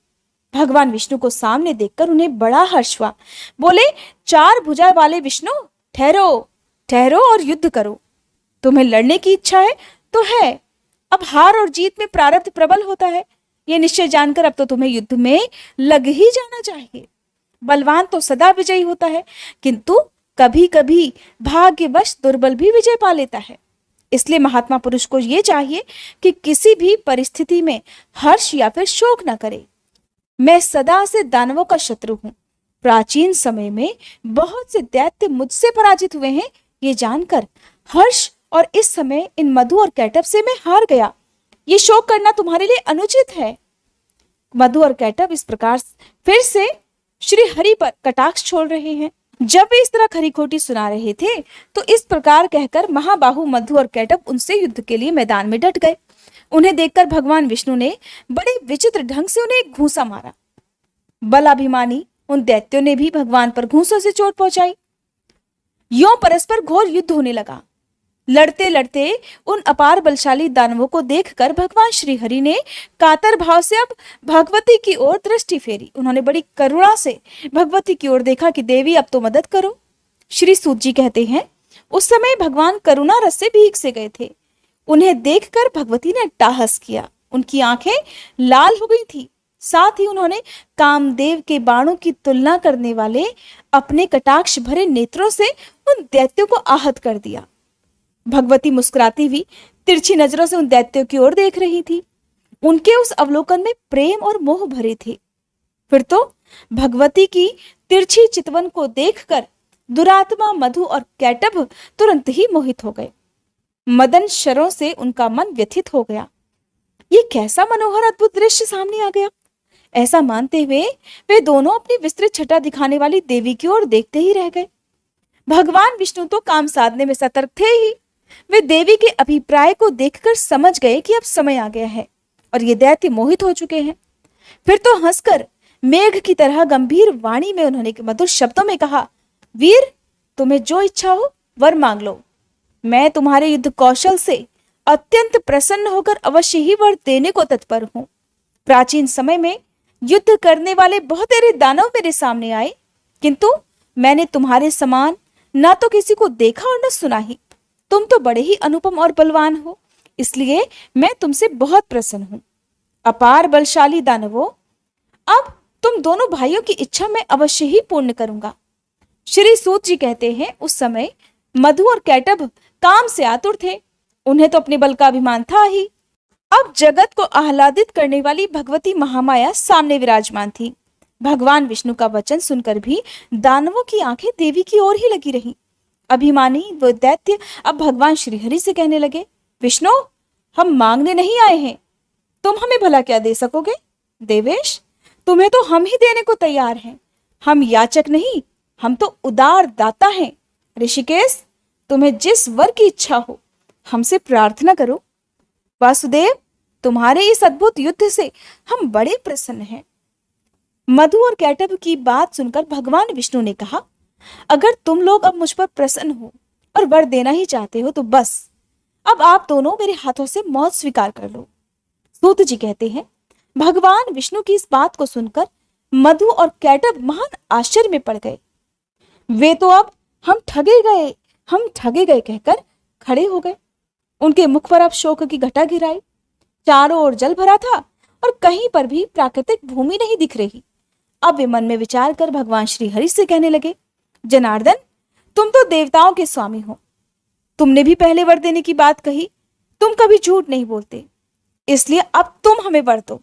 भगवान विष्णु को सामने देखकर उन्हें बड़ा हर्ष हुआ। बोले, चार भुजा वाले विष्णु, ठहरो ठहरो और युद्ध करो। तुम्हें लड़ने की इच्छा है तो है। अब हार और जीत में प्रारब्ध प्रबल होता है, ये निश्चय जानकर अब तो तुम्हें युद्ध में लग ही जाना चाहिए। बलवान तो सदा विजयी होता है, किंतु कभी कभी भाग्यवश दुर्बल भी विजय पा लेता है। इसलिए महात्मा पुरुष को यह चाहिए कि किसी भी परिस्थिति में हर्ष या फिर शोक न करे। मैं सदा से दानवों का शत्रु हूं। प्राचीन समय में बहुत से दैत्य मुझसे पराजित हुए हैं, ये जानकर हर्ष और इस समय इन मधु और कैटभ से मैं हार गया। ये शोक करना तुम्हारे लिए अनुचित है। मधु और कैटभ इस प्रकार फिर से श्री हरि पर कटाक्ष छोड़ रहे हैं। जब वे इस तरह खरी खोटी सुना रहे थे तो इस प्रकार कहकर महाबाहु मधु और कैटभ उनसे युद्ध के लिए मैदान में डट गए। उन्हें देखकर भगवान विष्णु ने बड़े विचित्र ढंग से उन्हें एक घूंसा मारा। बलाभिमानी उन दैत्यों ने भी भगवान पर घूंसों से चोट पहुंचाई। यों परस्पर घोर युद्ध होने लगा। लड़ते लड़ते उन अपार बलशाली दानवों को देखकर भगवान श्री हरि ने कातर भाव से अब भगवती की ओर दृष्टि फेरी। उन्होंने बड़ी करुणा से भगवती की ओर देखा कि देवी अब तो मदद करो। श्री सूत जी कहते हैं, उस समय भगवान करुणा रस से भीग से गए थे। उन्हें देखकर भगवती ने अट्टहास किया। उनकी आंखें लाल हो गई थी। साथ ही उन्होंने कामदेव के बाणों की तुलना करने वाले अपने कटाक्ष भरे नेत्रों से उन दैत्यों को आहत कर दिया। भगवती मुस्कुराती हुई तिरछी नजरों से उन दैत्यों की ओर देख रही थी। उनके उस अवलोकन में प्रेम और मोह भरे थे। फिर तो भगवती की तिरछी चितवन को देखकर दुरात्मा मधु और कैटभ तुरंत ही मोहित हो गए। मदन शरों से उनका मन व्यथित हो गया। ये कैसा मनोहर अद्भुत दृश्य सामने आ गया। ऐसा मानते हुए वे दोनों अपनी विस्तृत छटा दिखाने वाली देवी की ओर देखते ही रह गए। भगवान विष्णु तो काम साधने में सतर्क थे ही। वे देवी के अभिप्राय को देखकर समझ गए कि अब समय आ गया है और ये दैत्य मोहित हो चुके हैं। फिर तो हंसकर मेघ की तरह गंभीर वाणी में उन्होंने मधुर शब्दों में कहा, वीर, तुम्हें जो इच्छा हो वर मांग लो। मैं तुम्हारे युद्ध कौशल से अत्यंत प्रसन्न होकर अवश्य ही वर देने को तत्पर हूं। प्राचीन समय में युद्ध करने वाले बहुतेरे दानव मेरे सामने आए, किंतु मैंने तुम्हारे समान ना तो किसी को देखा और न सुना ही। तुम तो बड़े ही अनुपम और बलवान हो, इसलिए मैं तुमसे बहुत प्रसन्न हूं। अपार बलशाली दानवों, अब तुम दोनों भाइयों की इच्छा मैं अवश्य ही पूर्ण करूंगा। श्री सूत जी कहते हैं, उस समय मधु और कैटभ काम से आतुर थे। उन्हें तो अपने बल का अभिमान था ही। अब जगत को आह्लादित करने वाली भगवती महामाया सामने विराजमान थी। भगवान विष्णु का वचन सुनकर भी दानवों की आंखें देवी की ओर ही लगी रहीं। अभिमानी वो दैत्य अब भगवान श्रीहरि से कहने लगे, विष्णु, हम मांगने नहीं आए हैं, तुम हमें भला क्या दे सकोगे? देवेश, तुम्हें तो हम ही देने को तैयार हैं। हम याचक नहीं, हम तो उदार दाता हैं। ऋषिकेश, तुम्हें जिस वर की इच्छा हो हमसे प्रार्थना करो। वासुदेव, तुम्हारे इस अद्भुत युद्ध से हम बड़े प्रसन्न हैं। मधु और कैटभ की बात सुनकर भगवान विष्णु ने कहा, अगर तुम लोग अब मुझ पर प्रसन्न हो और वर देना ही चाहते हो तो बस अब आप दोनों मेरे हाथों से मौत स्वीकार कर लो। सूत जी कहते हैं, भगवान विष्णु की इस बात को सुनकर मधु और कैटभ महान आश्चर्य में पड़ गए। वे तो अब हम ठगे गए कहकर खड़े हो गए। उनके मुख पर अब शोक की घटा गिराई। चारों ओर जल भरा था और कहीं पर भी प्राकृतिक भूमि नहीं दिख रही। अब वे मन में विचार कर भगवान श्री हरि से कहने लगे, जनार्दन, तुम तो देवताओं के स्वामी हो। तुमने भी पहले वर देने की बात कही। तुम कभी झूठ नहीं बोलते, इसलिए अब तुम हमें वर दो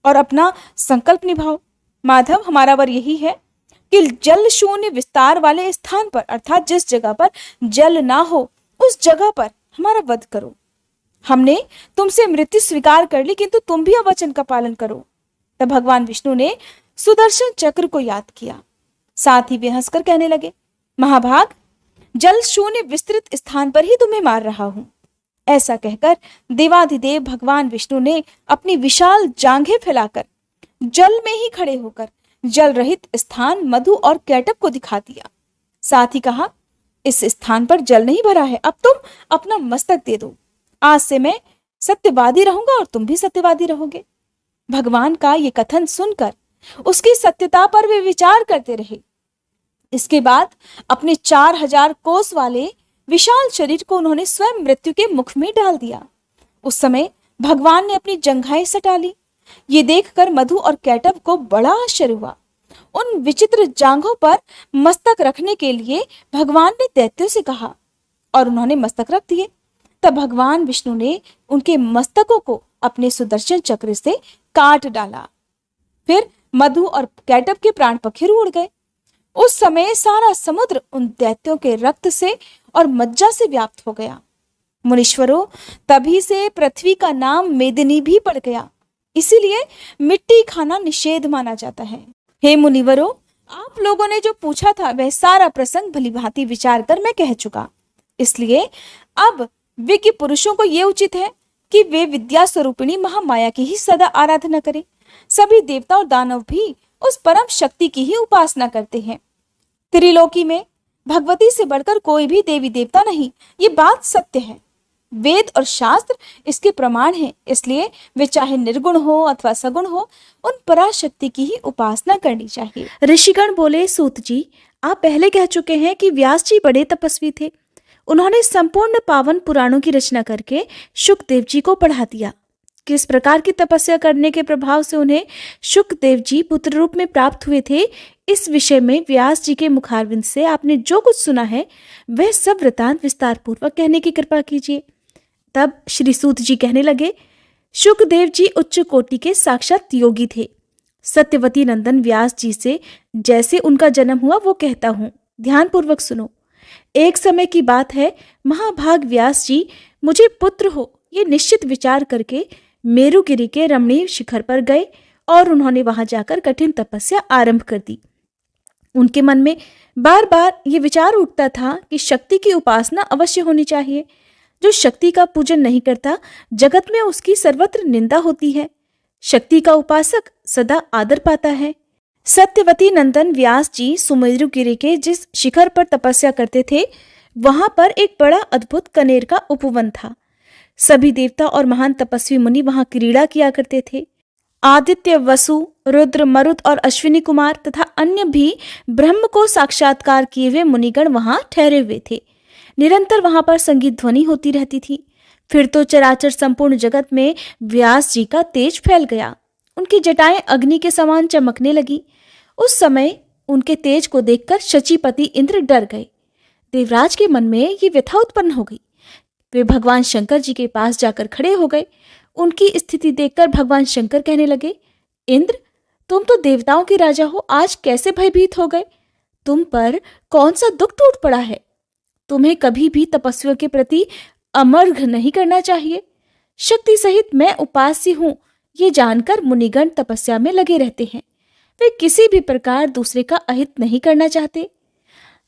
और अपना संकल्प निभाओ। माधव, हमारा वर यही है कि जल शून्य विस्तार वाले स्थान पर, अर्थात जिस जगह पर जल ना हो उस जगह पर हमारा वध करो। हमने तुमसे मृत्यु स्वीकार कर ली, किंतु तुम भी वचन का पालन करो। तब भगवान विष्णु ने सुदर्शन चक्र को याद किया। साथ ही वे हंसकर कहने लगे, महाभाग, जल शून्य विस्तृत स्थान पर ही तुम्हें मार रहा हूं। ऐसा कहकर देवाधिदेव भगवान विष्णु ने अपनी विशाल जांघें फैलाकर जल में ही खड़े होकर जल रहित स्थान मधु और कैटब को दिखा दिया। साथ ही कहा, इस स्थान पर जल नहीं भरा है, अब तुम अपना मस्तक दे दो। आज से मैं सत्यवादी रहूंगा और तुम भी सत्यवादी रहोगे। भगवान का ये कथन सुनकर उसकी सत्यता पर वे विचार करते रहे। इसके बाद अपने 4000 कोस वाले विशाल शरीर को उन्होंने स्वयं मृत्यु के मुख में डाल दिया। उस समय भगवान ने अपनी जंघाएं सटा ली। ये देखकर मधु और कैटब को बड़ा आश्चर्य हुआ। उन विचित्र जांघों पर मस्तक रखने के लिए भगवान ने दैत्यों से कहा और उन्होंने मस्तक रख दिए। तब भगवान विष्णु ने उनके मस्तकों को अपने सुदर्शन चक्र से काट डाला। फिर मधु और कैटब के प्राण पखेरु उड़ गए। उस समय सारा समुद्र उन दैत्यों के रक्त से और मज्जा से व्याप्त हो गया। मुनीश्वरों, तभी से पृथ्वी का नाम मेदिनी भी पड़ गया। इसीलिए मिट्टी खाना निषेध माना जाता है। हे मुनिवरों, आप लोगों ने जो पूछा था वह सारा प्रसंग भलीभांति विचार कर मैं कह चुका। इसलिए अब विज्ञ पुरुषों को ये उचित है कि वे विद्या स्वरूपिणी महामाया की ही सदा आराधना करें। सभी देवता और दानव भी उस परम शक्ति की ही उपासना करते हैं। त्रिलोकी में भगवती से बढ़कर कोई भी देवी देवता नहीं, ये बात सत्य है। वेद और शास्त्र इसके प्रमाण हैं। इसलिए वे चाहे निर्गुण हो अथवा सगुण हो, उन पराशक्ति की ही उपासना करनी चाहिए। ऋषिगण बोले, सूत जी, आप पहले कह चुके हैं कि व्यास जी बड़े तपस्वी थे। उन्होंने संपूर्ण पावन पुराणों की रचना करके शुकदेव जी को पढ़ा दिया। किस प्रकार की तपस्या करने के प्रभाव से उन्हें शुकदेव जी पुत्र रूप में प्राप्त हुए थे, इस विषय में व्यास जी के मुखारविंद से आपने जो कुछ सुना है वह सब वृतांत विस्तार पूर्वक कहने की कृपा कीजिए। तब श्री सूत जी कहने लगे, शुकदेव जी उच्च कोटि के साक्षात योगी थे। सत्यवती नंदन व्यास जी से जैसे उनका जन्म हुआ वो कहता हूँ, ध्यान पूर्वक सुनो। एक समय की बात है, महाभाग व्यास जी मुझे पुत्र हो ये निश्चित विचार करके मेरुगिरी के रमणीय शिखर पर गए और उन्होंने वहां जाकर कठिन तपस्या आरंभ कर दी। उनके मन में बार बार ये विचार उठता था कि शक्ति की उपासना अवश्य होनी चाहिए। जो शक्ति का पूजन नहीं करता, जगत में उसकी सर्वत्र निंदा होती है। शक्ति का उपासक सदा आदर पाता है। सत्यवती नंदन व्यास जी सुमेरुगिरी के जिस शिखर पर तपस्या करते थे, वहां पर एक बड़ा अद्भुत कनेर का उपवन था। सभी देवता और महान तपस्वी मुनि वहां क्रीड़ा किया करते थे। आदित्य, वसु, रुद्र, मरुत और अश्विनी कुमार तथा अन्य भी ब्रह्म को साक्षात्कार किए हुए मुनिगण वहां ठहरे हुए थे। निरंतर वहां पर संगीत ध्वनि होती रहती थी। फिर तो चराचर संपूर्ण जगत में व्यास जी का तेज फैल गया। उनकी जटाएं अग्नि के समान चमकने लगी। उस समय उनके तेज को देखकर शचीपति इंद्र डर गए। देवराज के मन में ये व्यथा उत्पन्न हो गई। वे भगवान शंकर जी के पास जाकर खड़े हो गए। उनकी स्थिति देखकर भगवान शंकर कहने लगे, इंद्र, तुम तो देवताओं के राजा हो, आज कैसे भयभीत हो गए? तुम पर कौन सा दुख टूट पड़ा है? तुम्हें कभी भी तपस्वियों के प्रति अमर्घ नहीं करना चाहिए। शक्ति सहित मैं उपास्य हूं, ये जानकर मुनिगण तपस्या में लगे रहते हैं। वे किसी भी प्रकार दूसरे का अहित नहीं करना चाहते।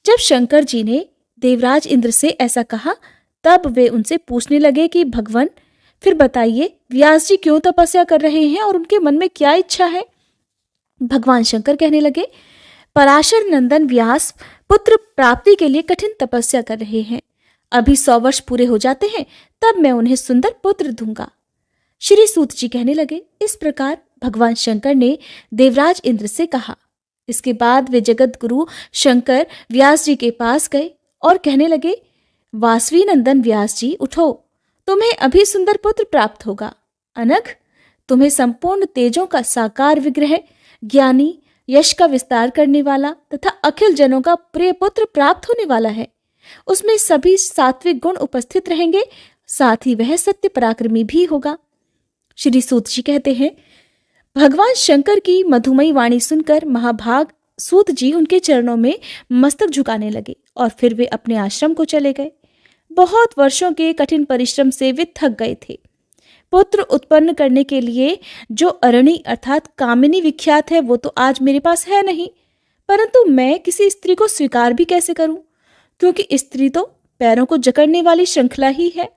जब शंकर जी ने देवराज इंद्र से ऐसा कहा, तब वे उनसे पूछने लगे कि भगवान, फिर बताइए व्यास जी क्यों तपस्या कर रहे हैं और उनके मन में क्या इच्छा है? भगवान शंकर कहने लगे, पराशर नंदन व्यास पुत्र प्राप्ति के लिए कठिन तपस्या कर रहे हैं। अभी 100 वर्ष पूरे हो जाते हैं, तब मैं उन्हें सुंदर पुत्र दूंगा। श्री सूत जी कहने लगे, इस प्रकार भगवान शंकर ने देवराज इंद्र से कहा। इसके बाद वे जगत गुरु शंकर व्यास जी के पास गए और कहने लगे, वासवी नंदन व्यास जी, उठो, तुम्हें अभी सुंदर पुत्र प्राप्त होगा। अनघ, तुम्हें संपूर्ण तेजों का साकार विग्रह, ज्ञानी, यश का विस्तार करने वाला तथा अखिल जनों का प्रिय पुत्र प्राप्त होने वाला है। उसमें सभी सात्विक गुण उपस्थित रहेंगे, साथ ही वह सत्य पराक्रमी भी होगा। श्री सूत जी कहते हैं, भगवान शंकर की मधुमयी वाणी सुनकर महाभाग सूत जी उनके चरणों में मस्तक झुकाने लगे और फिर वे अपने आश्रम को चले गए। बहुत वर्षों के कठिन परिश्रम से वे थक गए थे। पुत्र उत्पन्न करने के लिए जो अरणी अर्थात कामिनी विख्यात है, वो तो आज मेरे पास है नहीं, परंतु मैं किसी स्त्री को स्वीकार भी कैसे करूं, क्योंकि स्त्री तो पैरों को जकड़ने वाली श्रृंखला ही है।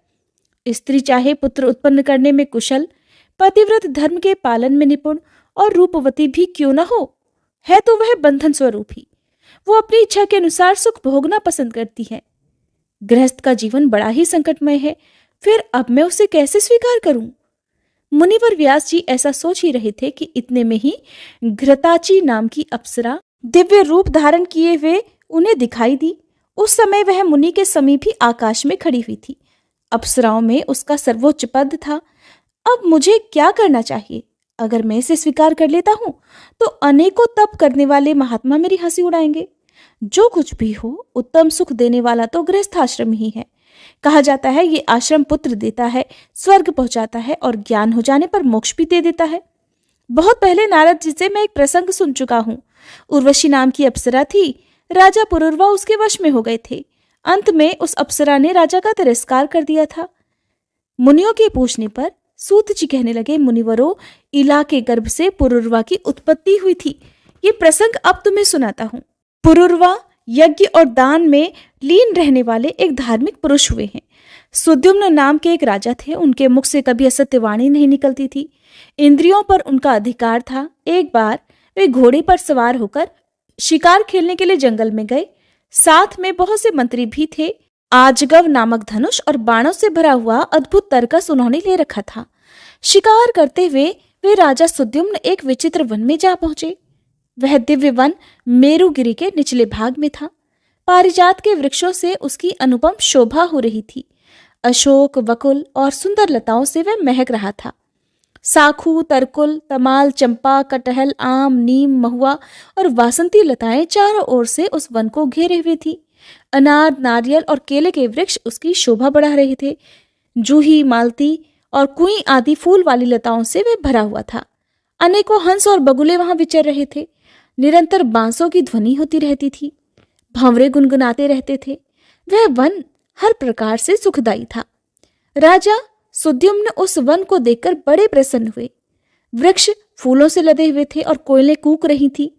स्त्री चाहे पुत्र उत्पन्न करने में कुशल, पतिव्रत, धर्म के पालन में निपुण और रूपवती भी क्यों न हो, है तो वह बंधन स्वरूप ही। वो अपनी इच्छा के अनुसार सुख भोगना पसंद करती है। गृहस्थ का जीवन बड़ा ही संकटमय है, फिर अब मैं उसे कैसे स्वीकार करूं? मुनिवर व्यास जी ऐसा सोच ही रहे थे कि इतने में ही घृताची नाम की अप्सरा दिव्य रूप धारण किए हुए उन्हें दिखाई दी। उस समय वह मुनि के समीप ही आकाश में खड़ी हुई थी। अप्सराओं में उसका सर्वोच्च पद था। अब मुझे क्या करना चाहिए? अगर मैं इसे स्वीकार कर लेता हूं तो अनेकों तप करने वाले महात्मा मेरी हंसी उड़ाएंगे। जो कुछ भी हो, उत्तम सुख देने वाला तो गृहस्थाश्रम ही है। कहा जाता है ये आश्रम पुत्र देता है, स्वर्ग पहुंचाता है और ज्ञान हो जाने पर मोक्ष भी दे देता है। बहुत पहले नारद जी से मैं एक प्रसंग सुन चुका हूँ। उर्वशी नाम की अप्सरा थी। राजा पुरुरवा उसके वश में हो गए थे। अंत में उस अप्सरा ने राजा का तिरस्कार कर दिया था। मुनियों के पूछने पर सूत जी कहने लगे, मुनिवरों, इला के गर्भ से पुरुरवा की उत्पत्ति हुई थी। ये प्रसंग अब तुम्हें सुनाता हूँ। पुरुरवा यज्ञ और दान में लीन रहने वाले एक धार्मिक पुरुष हुए हैं। सुद्युम्न नाम के एक राजा थे। उनके मुख से कभी असत्य वाणी नहीं निकलती थी। इंद्रियों पर उनका अधिकार था। एक बार वे घोड़े पर सवार होकर शिकार खेलने के लिए जंगल में गए। साथ में बहुत से मंत्री भी थे। आजगव नामक धनुष और बाणों से भरा हुआ अद्भुत तरकस उन्होंने ले रखा था। शिकार करते हुए वे राजा सुद्युम्न एक विचित्र वन में जा पहुंचे। वह दिव्य वन मेरुगिरी के निचले भाग में था। पारिजात के वृक्षों से उसकी अनुपम शोभा हो रही थी। अशोक, वकुल और सुंदर लताओं से वह महक रहा था। साखू, तरकुल, तमाल, चंपा, कटहल, आम, नीम, महुआ और वासंती लताएं चारों ओर से उस वन को घेरे हुए थी। अनार, नारियल और केले के वृक्ष उसकी शोभा बढ़ा रहे थे। जूही, मालती और कुई आदि फूल वाली लताओं से वह भरा हुआ था। अनेकों हंस और बगुले वहां विचर रहे थे। निरंतर बांसों की ध्वनि होती रहती थी। भंवरे गुनगुनाते रहते थे। वह वन हर प्रकार से सुखदायी था। राजा सुद्युम्न उस वन को देखकर बड़े प्रसन्न हुए। वृक्ष फूलों से लदे हुए थे और कोयलें कूक रही थी।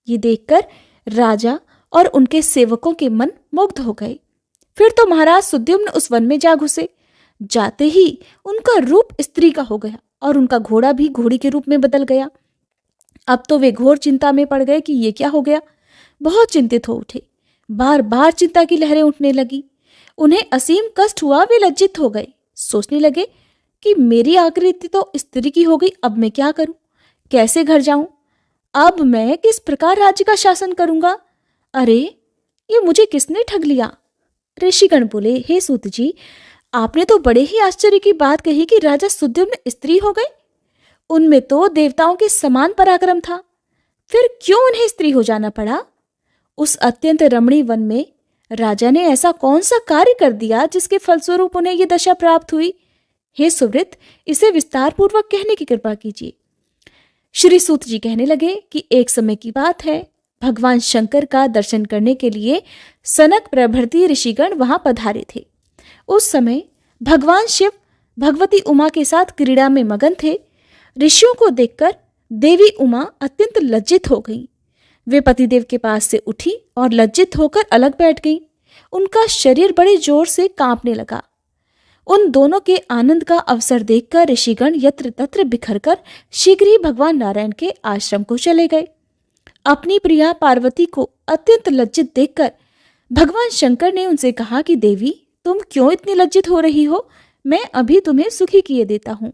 ये देखकर राजा और उनके सेवकों के मन मुग्ध हो गए। फिर तो महाराज सुद्युम्न उस वन में जा घुसे। जाते ही उनका रूप स्त्री का हो गया और उनका घोड़ा भी घोड़ी के रूप में बदल गया। अब तो वे घोर चिंता में पड़ गए कि ये क्या हो गया। बहुत चिंतित हो उठे। बार बार चिंता की लहरें उठने लगी। उन्हें असीम कष्ट हुआ। वे लज्जित हो गए। सोचने लगे कि मेरी आकृति तो स्त्री की हो गई, अब मैं क्या करूं? कैसे घर जाऊं? अब मैं किस प्रकार राज्य का शासन करूंगा? अरे, ये मुझे किसने ठग लिया? ऋषिगण बोले, हे सूत जी, आपने तो बड़े ही आश्चर्य की बात कही कि राजा सुद्युम्न स्त्री हो गए। उनमें तो देवताओं के समान पराक्रम था, फिर क्यों उन्हें स्त्री हो जाना पड़ा? उस अत्यंत रमणीय वन में राजा ने ऐसा कौन सा कार्य कर दिया जिसके फलस्वरूप उन्हें ये दशा प्राप्त हुई? हे सुवृत, इसे विस्तार पूर्वक कहने की कृपा कीजिए। श्री सूत जी कहने लगे कि एक समय की बात है। भगवान शंकर का दर्शन करने के लिए सनक प्रभृति ऋषिगण वहां पधारे थे। उस समय भगवान शिव भगवती उमा के साथ क्रीड़ा में मगन थे। ऋषियों को देखकर देवी उमा अत्यंत लज्जित हो गई। वे पतिदेव के पास से उठी और लज्जित होकर अलग बैठ गई। उनका शरीर बड़े जोर से कांपने लगा। उन दोनों के आनंद का अवसर देखकर ऋषिगण यत्र तत्र बिखरकर शीघ्र ही भगवान नारायण के आश्रम को चले गए। अपनी प्रिया पार्वती को अत्यंत लज्जित देखकर भगवान शंकर ने उनसे कहा कि देवी, तुम क्यों इतनी लज्जित हो रही हो? मैं अभी तुम्हें सुखी किए देता हूँ।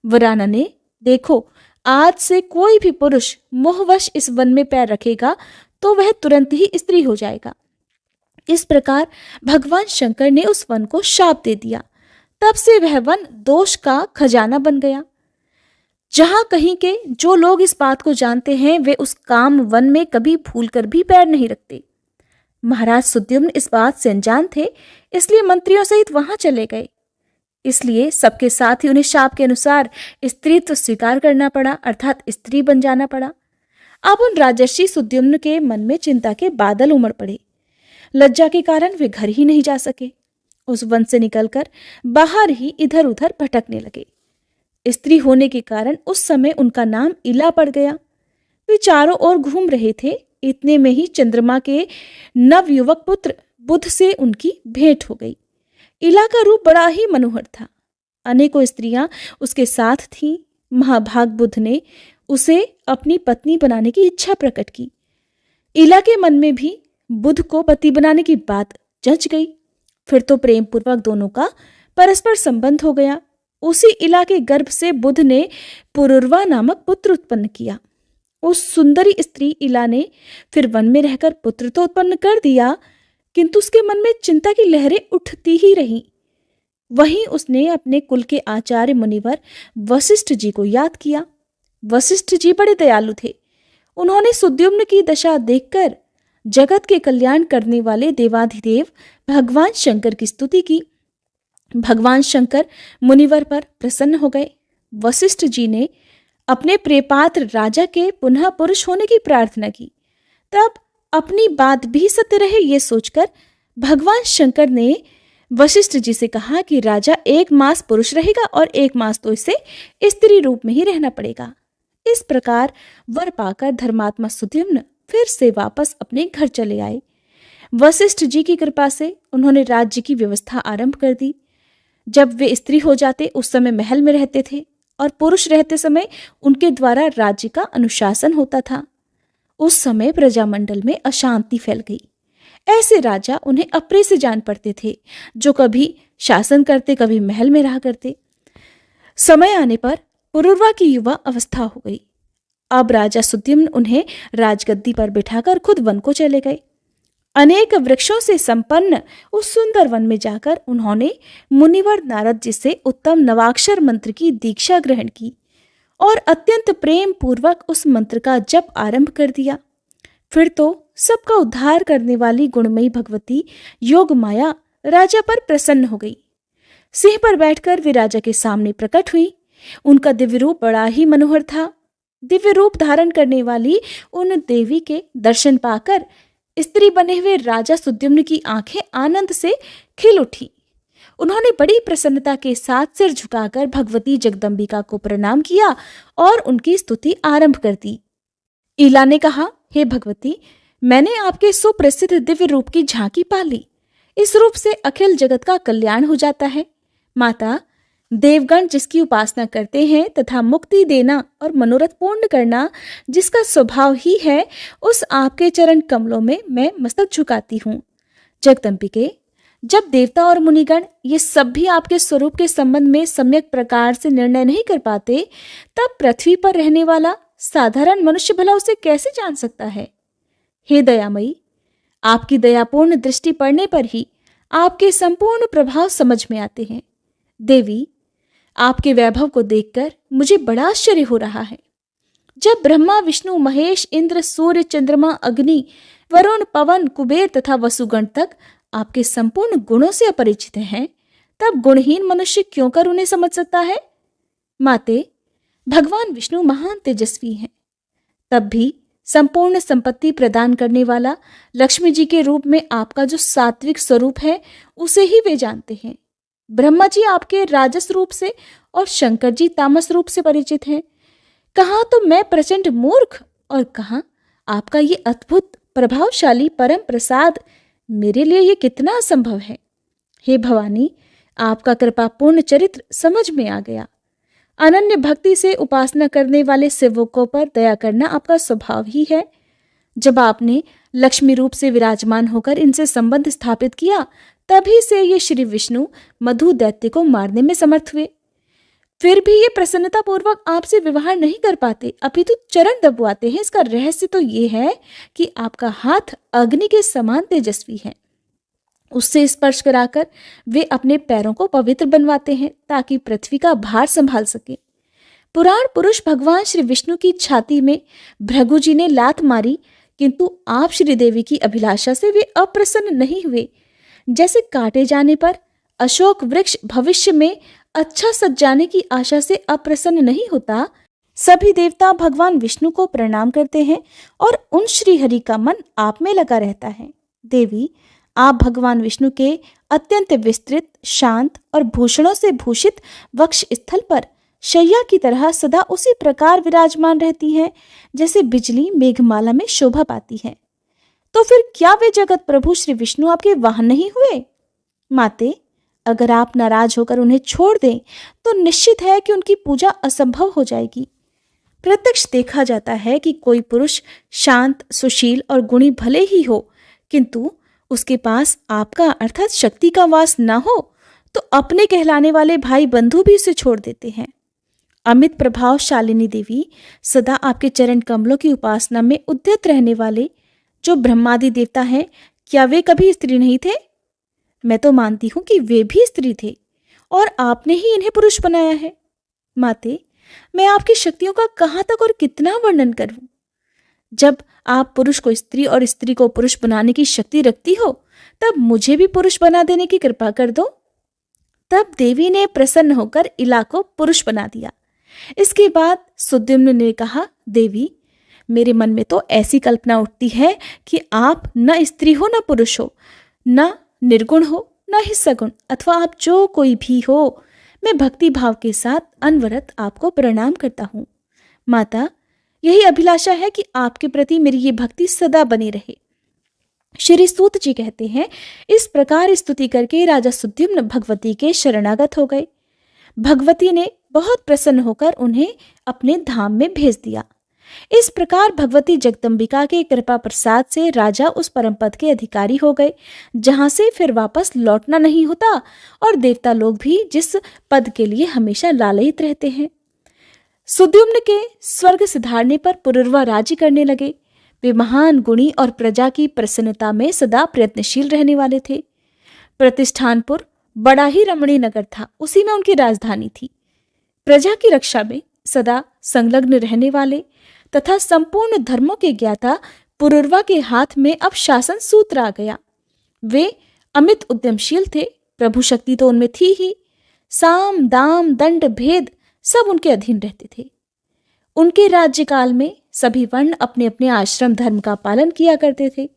वरानने ने, देखो, आज से कोई भी पुरुष मोहवश इस वन में पैर रखेगा तो वह तुरंत ही स्त्री हो जाएगा। इस प्रकार भगवान शंकर ने उस वन को शाप दे दिया। तब से वह वन दोष का खजाना बन गया। जहां कहीं के जो लोग इस बात को जानते हैं वे उस काम वन में कभी भूलकर भी पैर नहीं रखते। महाराज सुद्युम्न इस बात से अनजान थे, इसलिए मंत्रियों सहित वहां चले गए। इसलिए सबके साथ ही उन्हें शाप के अनुसार स्त्रीत्व स्वीकार करना पड़ा, अर्थात स्त्री बन जाना पड़ा। अब उन राजर्षि सुद्युम्न के मन में चिंता के बादल उमड़ पड़े। लज्जा के कारण वे घर ही नहीं जा सके। उस वन से निकलकर बाहर ही इधर उधर भटकने लगे। स्त्री होने के कारण उस समय उनका नाम इला पड़ गया। वे चारों ओर घूम रहे थे। इतने में ही चंद्रमा के नवयुवक पुत्र बुध से उनकी भेंट हो गई। इला का रूप बड़ा ही मनोहर था। अनेकों स्त्रियां उसके साथ थीं। महाभाग बुद्ध ने उसे अपनी पत्नी बनाने की इच्छा प्रकट की। इला के मन में भी बुद्ध को पति बनाने की बात जच गई। फिर तो प्रेम पूर्वक दोनों का परस्पर संबंध हो गया। उसी इला के गर्भ से बुद्ध ने पुरुरवा नामक पुत्र उत्पन्न किया। उस सुंदरी स्त्री इला ने फिर वन में रहकर पुत्र तो उत्पन्न कर दिया, किंतु उसके मन में चिंता की लहरें उठती ही रहीं। वहीं उसने अपने कुल के आचार्य मुनिवर वशिष्ठ जी को याद किया। वशिष्ठ जी बड़े दयालु थे। उन्होंने सुद्युम्न की दशा देखकर जगत के कल्याण करने वाले देवाधिदेव भगवान शंकर की स्तुति की। भगवान शंकर मुनिवर पर प्रसन्न हो गए। वशिष्ठ जी ने अपने प्रियपात्र राजा के पुनः पुरुष होने की प्रार्थना की। तब अपनी बात भी सत्य रहे ये सोचकर भगवान शंकर ने वशिष्ठ जी से कहा कि राजा 1 मास पुरुष रहेगा और 1 मास तो इसे स्त्री रूप में ही रहना पड़ेगा। इस प्रकार वर पाकर धर्मात्मा सुद्युम्न फिर से वापस अपने घर चले आए। वशिष्ठ जी की कृपा से उन्होंने राज्य की व्यवस्था आरंभ कर दी। जब वे स्त्री हो जाते उस समय महल में रहते थे और पुरुष रहते समय उनके द्वारा राज्य का अनुशासन होता था। उस समय प्रजामंडल में अशांति फैल गई। ऐसे राजा उन्हें अप्रिय से जान पड़ते थे, जो कभी शासन करते कभी महल में रहा करते। समय आने पर पुरुरवा की युवा अवस्था हो गई। अब राजा सुद्युम्न उन्हें राजगद्दी पर बिठाकर खुद वन को चले गए। अनेक वृक्षों से संपन्न उस सुंदर वन में जाकर उन्होंने मुनिवर नारद जी से उत्तम नवाक्षर मंत्र की दीक्षा ग्रहण की और अत्यंत प्रेम पूर्वक उस मंत्र का जप आरंभ कर दिया। फिर तो सबका उद्धार करने वाली गुणमयी भगवती योग माया राजा पर प्रसन्न हो गई। सिंह पर बैठकर वे राजा के सामने प्रकट हुई। उनका दिव्य रूप बड़ा ही मनोहर था। दिव्य रूप धारण करने वाली उन देवी के दर्शन पाकर स्त्री बने हुए राजा सुद्युम्न की आंखें आनंद से खिल उठी। उन्होंने बड़ी प्रसन्नता के साथ सिर झुकाकर भगवती जगदम्बिका को प्रणाम किया और उनकी स्तुति आरंभ कर दी। इला ने कहा, हे भगवती, मैंने आपके सुप्रसिद्ध दिव्य रूप की झांकी पा ली। इस रूप से अखिल जगत का कल्याण हो जाता है। माता, देवगण जिसकी उपासना करते हैं तथा मुक्ति देना और मनोरथ पूर्ण करना जिसका स्वभाव ही है, उस आपके चरण कमलों में मैं मस्तक झुकाती हूँ। जगदम्बिके, जब देवता और मुनिगण ये सब भी आपके स्वरूप के संबंध में सम्यक प्रकार से निर्णय नहीं कर पाते, तब पृथ्वी पर रहने वाला साधारण मनुष्य भला उसे कैसे जान सकता है। हे दयामयी, आपकी दयापूर्ण दृष्टि पड़ने पर ही आपके संपूर्ण प्रभाव समझ में आते हैं। देवी, आपके वैभव को देखकर मुझे बड़ा आश्चर्य हो रहा है। जब ब्रह्मा, विष्णु, महेश, इंद्र, सूर्य, चंद्रमा, अग्नि, वरुण, पवन, कुबेर तथा वसुगण तक आपके संपूर्ण गुणों से अपरिचित हैं, तब गुणहीन मनुष्य क्यों कर उन्हें समझ सकता है। माते, भगवान विष्णु महान तेजस्वी हैं, तब भी संपूर्ण संपत्ति प्रदान करने वाला लक्ष्मी जी के रूप में आपका जो सात्विक स्वरूप है उसे ही वे जानते हैं। ब्रह्मा जी आपके राजस रूप से और शंकर जी तामस रूप से परिचित हैं। कहाँ तो मैं प्रचंड मूर्ख और कहाँ आपका ये अद्भुत प्रभावशाली परम प्रसाद मेरे लिए ये कितना असंभव है। हे भवानी, आपका कृपापूर्ण चरित्र समझ में आ गया। अनन्य भक्ति से उपासना करने वाले सेवकों पर दया करना आपका स्वभाव ही है। जब आपने लक्ष्मी रूप से विराजमान होकर इनसे संबंध स्थापित किया, तभी से ये श्री विष्णु मधु दैत्य को मारने में समर्थ हुए। फिर भी ये प्रसन्नता पूर्वक आपसे व्यवहार नहीं कर पाते, अपितु चरण दबवाते हैं। इसका रहस्य तो ये है कि आपका हाथ अग्नि के समान तेजस्वी है। उससे स्पर्श कराकर वे अपने पैरों को पवित्र बनवाते हैं ताकि पृथ्वी का भार संभाल सके। पुराण पुरुष भगवान श्री विष्णु की छाती में भृगु जी ने लात मारी, किंतु आप श्री देवी की अभिलाषा से वे अप्रसन्न नहीं हुए। जैसे काटे जाने पर अशोक वृक्ष भविष्य में अच्छा सज जाने की आशा से अप्रसन्न नहीं होता, सभी देवता भगवान विष्णु को प्रणाम करते हैं और उन श्री हरि का मन आप में लगा रहता है। देवी, आप भगवान विष्णु के अत्यंत विस्तृत, शांत और भूषणों से भूषित वक्ष स्थल पर शैया की तरह सदा उसी प्रकार विराजमान रहती हैं जैसे बिजली मेघमाला में शोभा पाती है। तो फिर क्या वे जगत प्रभु श्री विष्णु आपके वाहन नहीं हुए। माते, अगर आप नाराज होकर उन्हें छोड़ दें तो निश्चित है कि उनकी पूजा असंभव हो जाएगी। प्रत्यक्ष देखा जाता है कि कोई पुरुष शांत, सुशील और गुणी भले ही हो, किंतु उसके पास आपका अर्थात शक्ति का वास न हो तो अपने कहलाने वाले भाई बंधु भी उसे छोड़ देते हैं। अमित प्रभावशालिनी देवी सदा आपके चरण कमलों की उपासना में उद्यत रहने वाले जो ब्रह्मादि देवता हैं, क्या वे कभी स्त्री नहीं थे? मैं तो मानती हूं कि वे भी स्त्री थे और आपने ही इन्हें पुरुष बनाया है। माते, मैं आपकी शक्तियों का कहाँ तक और कितना वर्णन करूं? जब आप पुरुष को स्त्री और स्त्री को पुरुष बनाने की शक्ति रखती हो, तब मुझे भी पुरुष बना देने की कृपा कर दो। तब देवी ने प्रसन्न होकर इला को पुरुष बना दिया। इसके बाद सुद्युम्न ने कहा, देवी, मेरे मन में तो ऐसी कल्पना उठती है कि आप न स्त्री हो न पुरुष हो, न निर्गुण हो न ही सगुण, अथवा आप जो कोई भी हो, मैं भक्ति भाव के साथ अनवरत आपको प्रणाम करता हूँ। माता, यही अभिलाषा है कि आपके प्रति मेरी ये भक्ति सदा बनी रहे। श्री सूत जी कहते हैं, इस प्रकार स्तुति करके राजा सुद्युम्न भगवती के शरणागत हो गए। भगवती ने बहुत प्रसन्न होकर उन्हें अपने धाम में भेज दिया। इस प्रकार भगवती जगदम्बिका के कृपा प्रसाद से राजा उस परम पद के अधिकारी हो गए जहां से फिर वापस लौटना नहीं होता, और देवता लोग भी जिस पद के लिए हमेशा लालयित रहते हैं। सुद्युम्न के स्वर्ग सिधारने पर पुरुरवा राज्य करने लगे। वे महान गुणी और प्रजा की प्रसन्नता में सदा प्रयत्नशील रहने वाले थे। प्रतिष्ठानपुर बड़ा ही रमणीय नगर था, उसी में उनकी राजधानी थी। प्रजा की रक्षा में सदा संलग्न रहने वाले तथा संपूर्ण धर्मों के ज्ञाता पुरुरवा के हाथ में अब शासन सूत्र आ गया। वे अमित उद्यमशील थे, प्रभु शक्ति तो उनमें थी ही। साम, दाम, दंड, भेद सब उनके अधीन रहते थे। उनके राज्यकाल में सभी वर्ण अपने अपने आश्रम धर्म का पालन किया करते थे।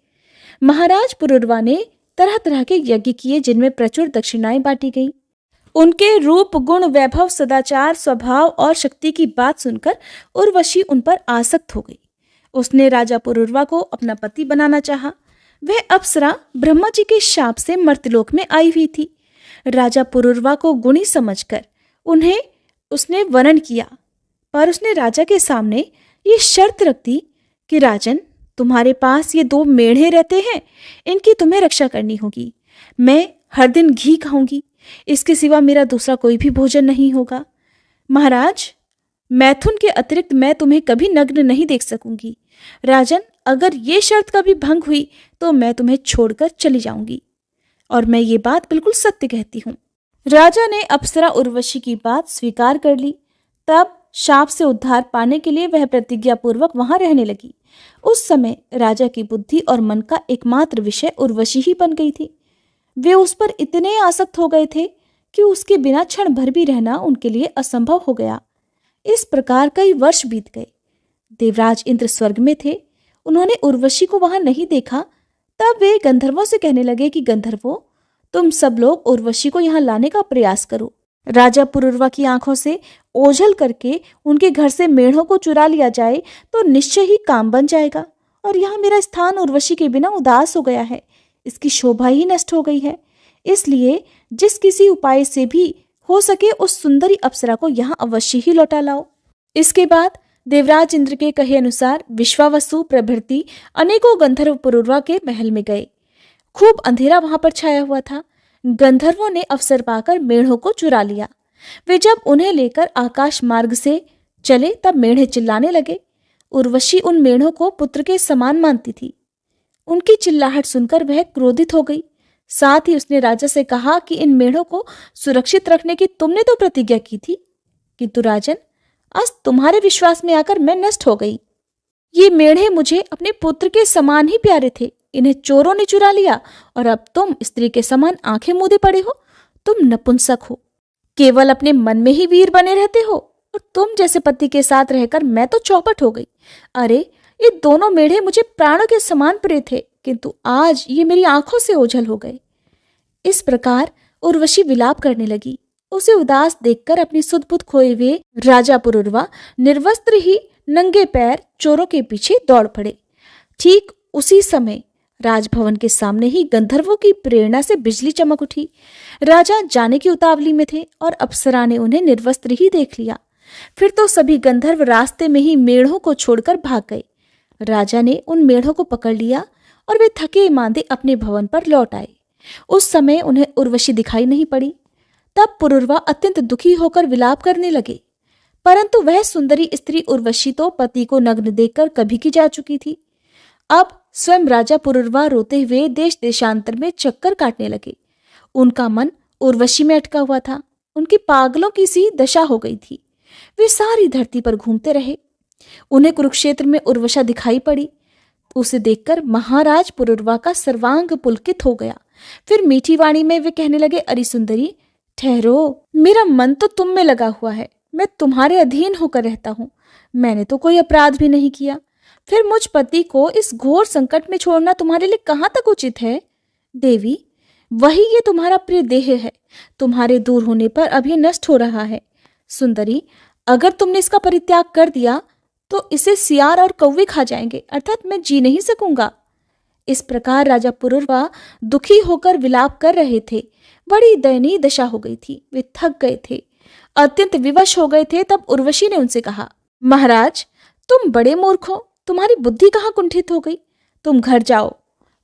महाराज पुरुरवा ने तरह तरह के यज्ञ किए जिनमें प्रचुर दक्षिणाएं बांटी गईं। उनके रूप, गुण, वैभव, सदाचार, स्वभाव और शक्ति की बात सुनकर उर्वशी उन पर आसक्त हो गई। उसने राजा पुरुरवा को अपना पति बनाना चाहा। वह अप्सरा ब्रह्मा जी के शाप से मर्त्यलोक में आई हुई थी। राजा पुरुरवा को गुणी समझकर उन्हें उसने वरण किया, पर उसने राजा के सामने ये शर्त रख दी कि राजन, तुम्हारे पास ये 2 मेढ़े रहते हैं, इनकी तुम्हें रक्षा करनी होगी। मैं हर दिन घी खाऊंगी, इसके सिवा मेरा दूसरा कोई भी भोजन नहीं होगा। महाराज, मैथुन के अतिरिक्त मैं तुम्हें कभी नग्न नहीं देख सकूंगी। राजन, अगर ये शर्त कभी भंग हुई तो मैं तुम्हें छोड़कर चली जाऊंगी, और मैं ये बात बिल्कुल सत्य कहती हूँ। राजा ने अप्सरा उर्वशी की बात स्वीकार कर ली। तब शाप से उद्धार पाने के लिए वह प्रतिज्ञा पूर्वक वहां रहने लगी। उस समय राजा की बुद्धि और मन का एकमात्र विषय उर्वशी ही बन गई थी। वे उस पर इतने आसक्त हो गए थे कि उसके बिना क्षण भर भी रहना उनके लिए असंभव हो गया। इस प्रकार कई वर्ष बीत गए। देवराज इंद्र स्वर्ग में थे, उन्होंने उर्वशी को वहां नहीं देखा। तब वे गंधर्वों से कहने लगे कि गंधर्वों, तुम सब लोग उर्वशी को यहाँ लाने का प्रयास करो। राजा पुरुरवा की आंखों से ओझल करके उनके घर से मेढ़ों को चुरा लिया जाए तो निश्चय ही काम बन जाएगा, और यहाँ मेरा स्थान उर्वशी के बिना उदास हो गया है, इसकी शोभा ही नष्ट हो गई है। इसलिए जिस किसी उपाय से भी हो सके उस सुंदरी अप्सरा को यहाँ अवश्य ही लौटा लाओ। इसके बाद देवराज इंद्र के कहे अनुसार विश्वावसु प्रभृति अनेकों गंधर्व पुरुरवा के महल में गए। खूब अंधेरा वहां पर छाया हुआ था। गंधर्वों ने अवसर पाकर मेढ़ों को चुरा लिया। वे जब उन्हें लेकर आकाश मार्ग से चले तब मेढ़े चिल्लाने लगे। उर्वशी उन मेढ़ों को पुत्र के समान मानती थी। उनकी चिल्लाहट सुनकर वह क्रोधित हो गई। साथ ही उसने राजा से कहा कि इन मेढ़ों को सुरक्षित रखने की तुमने तो प्रतिज्ञा की थी, किंतु राजन, आज तुम्हारे विश्वास में आकर मैं नष्ट हो गई। ये मेढ़े मुझे अपने पुत्र के समान ही प्यारे थे, इन्हें चोरों ने चुरा लिया, और अब तुम स्त्री के समान आंखें मूंदे पड़े हो। तुम नपुंसक हो, केवल अपने मन में ही वीर बने रहते हो, और तुम जैसे पति के साथ रहकर मैं तो चौपट हो गई। अरे, ये दोनों मेढ़े मुझे प्राणों के समान प्रिय थे, किंतु आज ये मेरी आंखों से ओझल हो गए। इस प्रकार उर्वशी विलाप करने लगी। उसे उदास देखकर अपनी सुध-बुध खोए हुए राजा पुरुरवा निर्वस्त्र ही नंगे पैर चोरों के पीछे दौड़ पड़े। ठीक उसी समय राजभवन के सामने ही गंधर्वों की प्रेरणा से बिजली चमक उठी। राजा जाने की उतावली में थे और अप्सरा ने उन्हें निर्वस्त्र ही देख लिया। फिर तो सभी गंधर्व रास्ते में ही मेढ़ों को छोड़कर भाग गए। राजा ने उन मेढ़ों को पकड़ लिया और वे थके मांदे अपने भवन पर लौट आए। उस समय उन्हें उर्वशी दिखाई नहीं पड़ी। तब पुरुरवा अत्यंत दुखी होकर विलाप करने लगे, परंतु वह सुंदरी स्त्री उर्वशी तो पति को नग्न देखकर कभी की जा चुकी थी। अब स्वयं राजा पुरुरवा रोते हुए देश देशांतर में चक्कर काटने लगे। उनका मन उर्वशी में अटका हुआ था। उनकी पागलों की सी दशा हो गई थी। वे सारी धरती पर घूमते रहे। उन्हें कुरुक्षेत्र में उर्वशा दिखाई पड़ी। उसे देखकर महाराज पुरुरवा का सर्वांग पुलकित हो गया। फिर मीठी वाणी में वे कहने लगे, अरे सुंदरी, ठहरो, मेरा मन तो तुम में लगा हुआ है। मैं तुम्हारे अधीन होकर रहता हूँ। मैंने तो कोई अपराध भी नहीं किया। फिर मुझ पति को इस घोर संकट में छोड़ना तुम्हारे लिए कहाँ तक उचित है? देवी, वही ये तुम्हारा प्रिय देह है। तुम्हारे दूर होने पर अब ये नष्ट हो रहा है। सुंदरी, अगर तुमने इसका परित्याग कर दिया तो इसे सियार और कौवे खा जाएंगे, अर्थात मैं जी नहीं सकूंगा। इस प्रकार राजा पुरुरवा दुखी होकर विलाप कर रहे थे। बड़ी दयनीय दशा हो गई थी। वे थक गए थे, अत्यंत विवश हो गए थे। तब उर्वशी ने उनसे कहा, महाराज, तुम बड़े मूर्ख हो। तुम्हारी बुद्धि कहाँ कुंठित हो गई? तुम घर जाओ,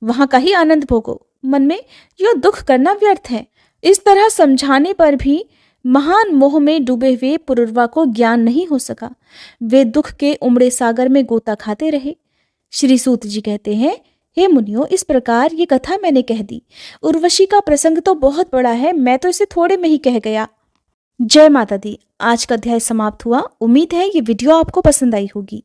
वहां का ही आनंद भोगो। मन में यह दुख करना व्यर्थ है। इस तरह समझाने पर भी महान मोह में डूबे हुए पुरुरवा को ज्ञान नहीं हो सका। वे दुख के उमड़े सागर में गोता खाते रहे। श्री सूत जी कहते हैं, हे मुनियों, इस प्रकार ये कथा मैंने कह दी। उर्वशी का प्रसंग तो बहुत बड़ा है, मैं तो इसे थोड़े में ही कह गया। जय माता दी। आज का अध्याय समाप्त हुआ। उम्मीद है ये वीडियो आपको पसंद आई होगी।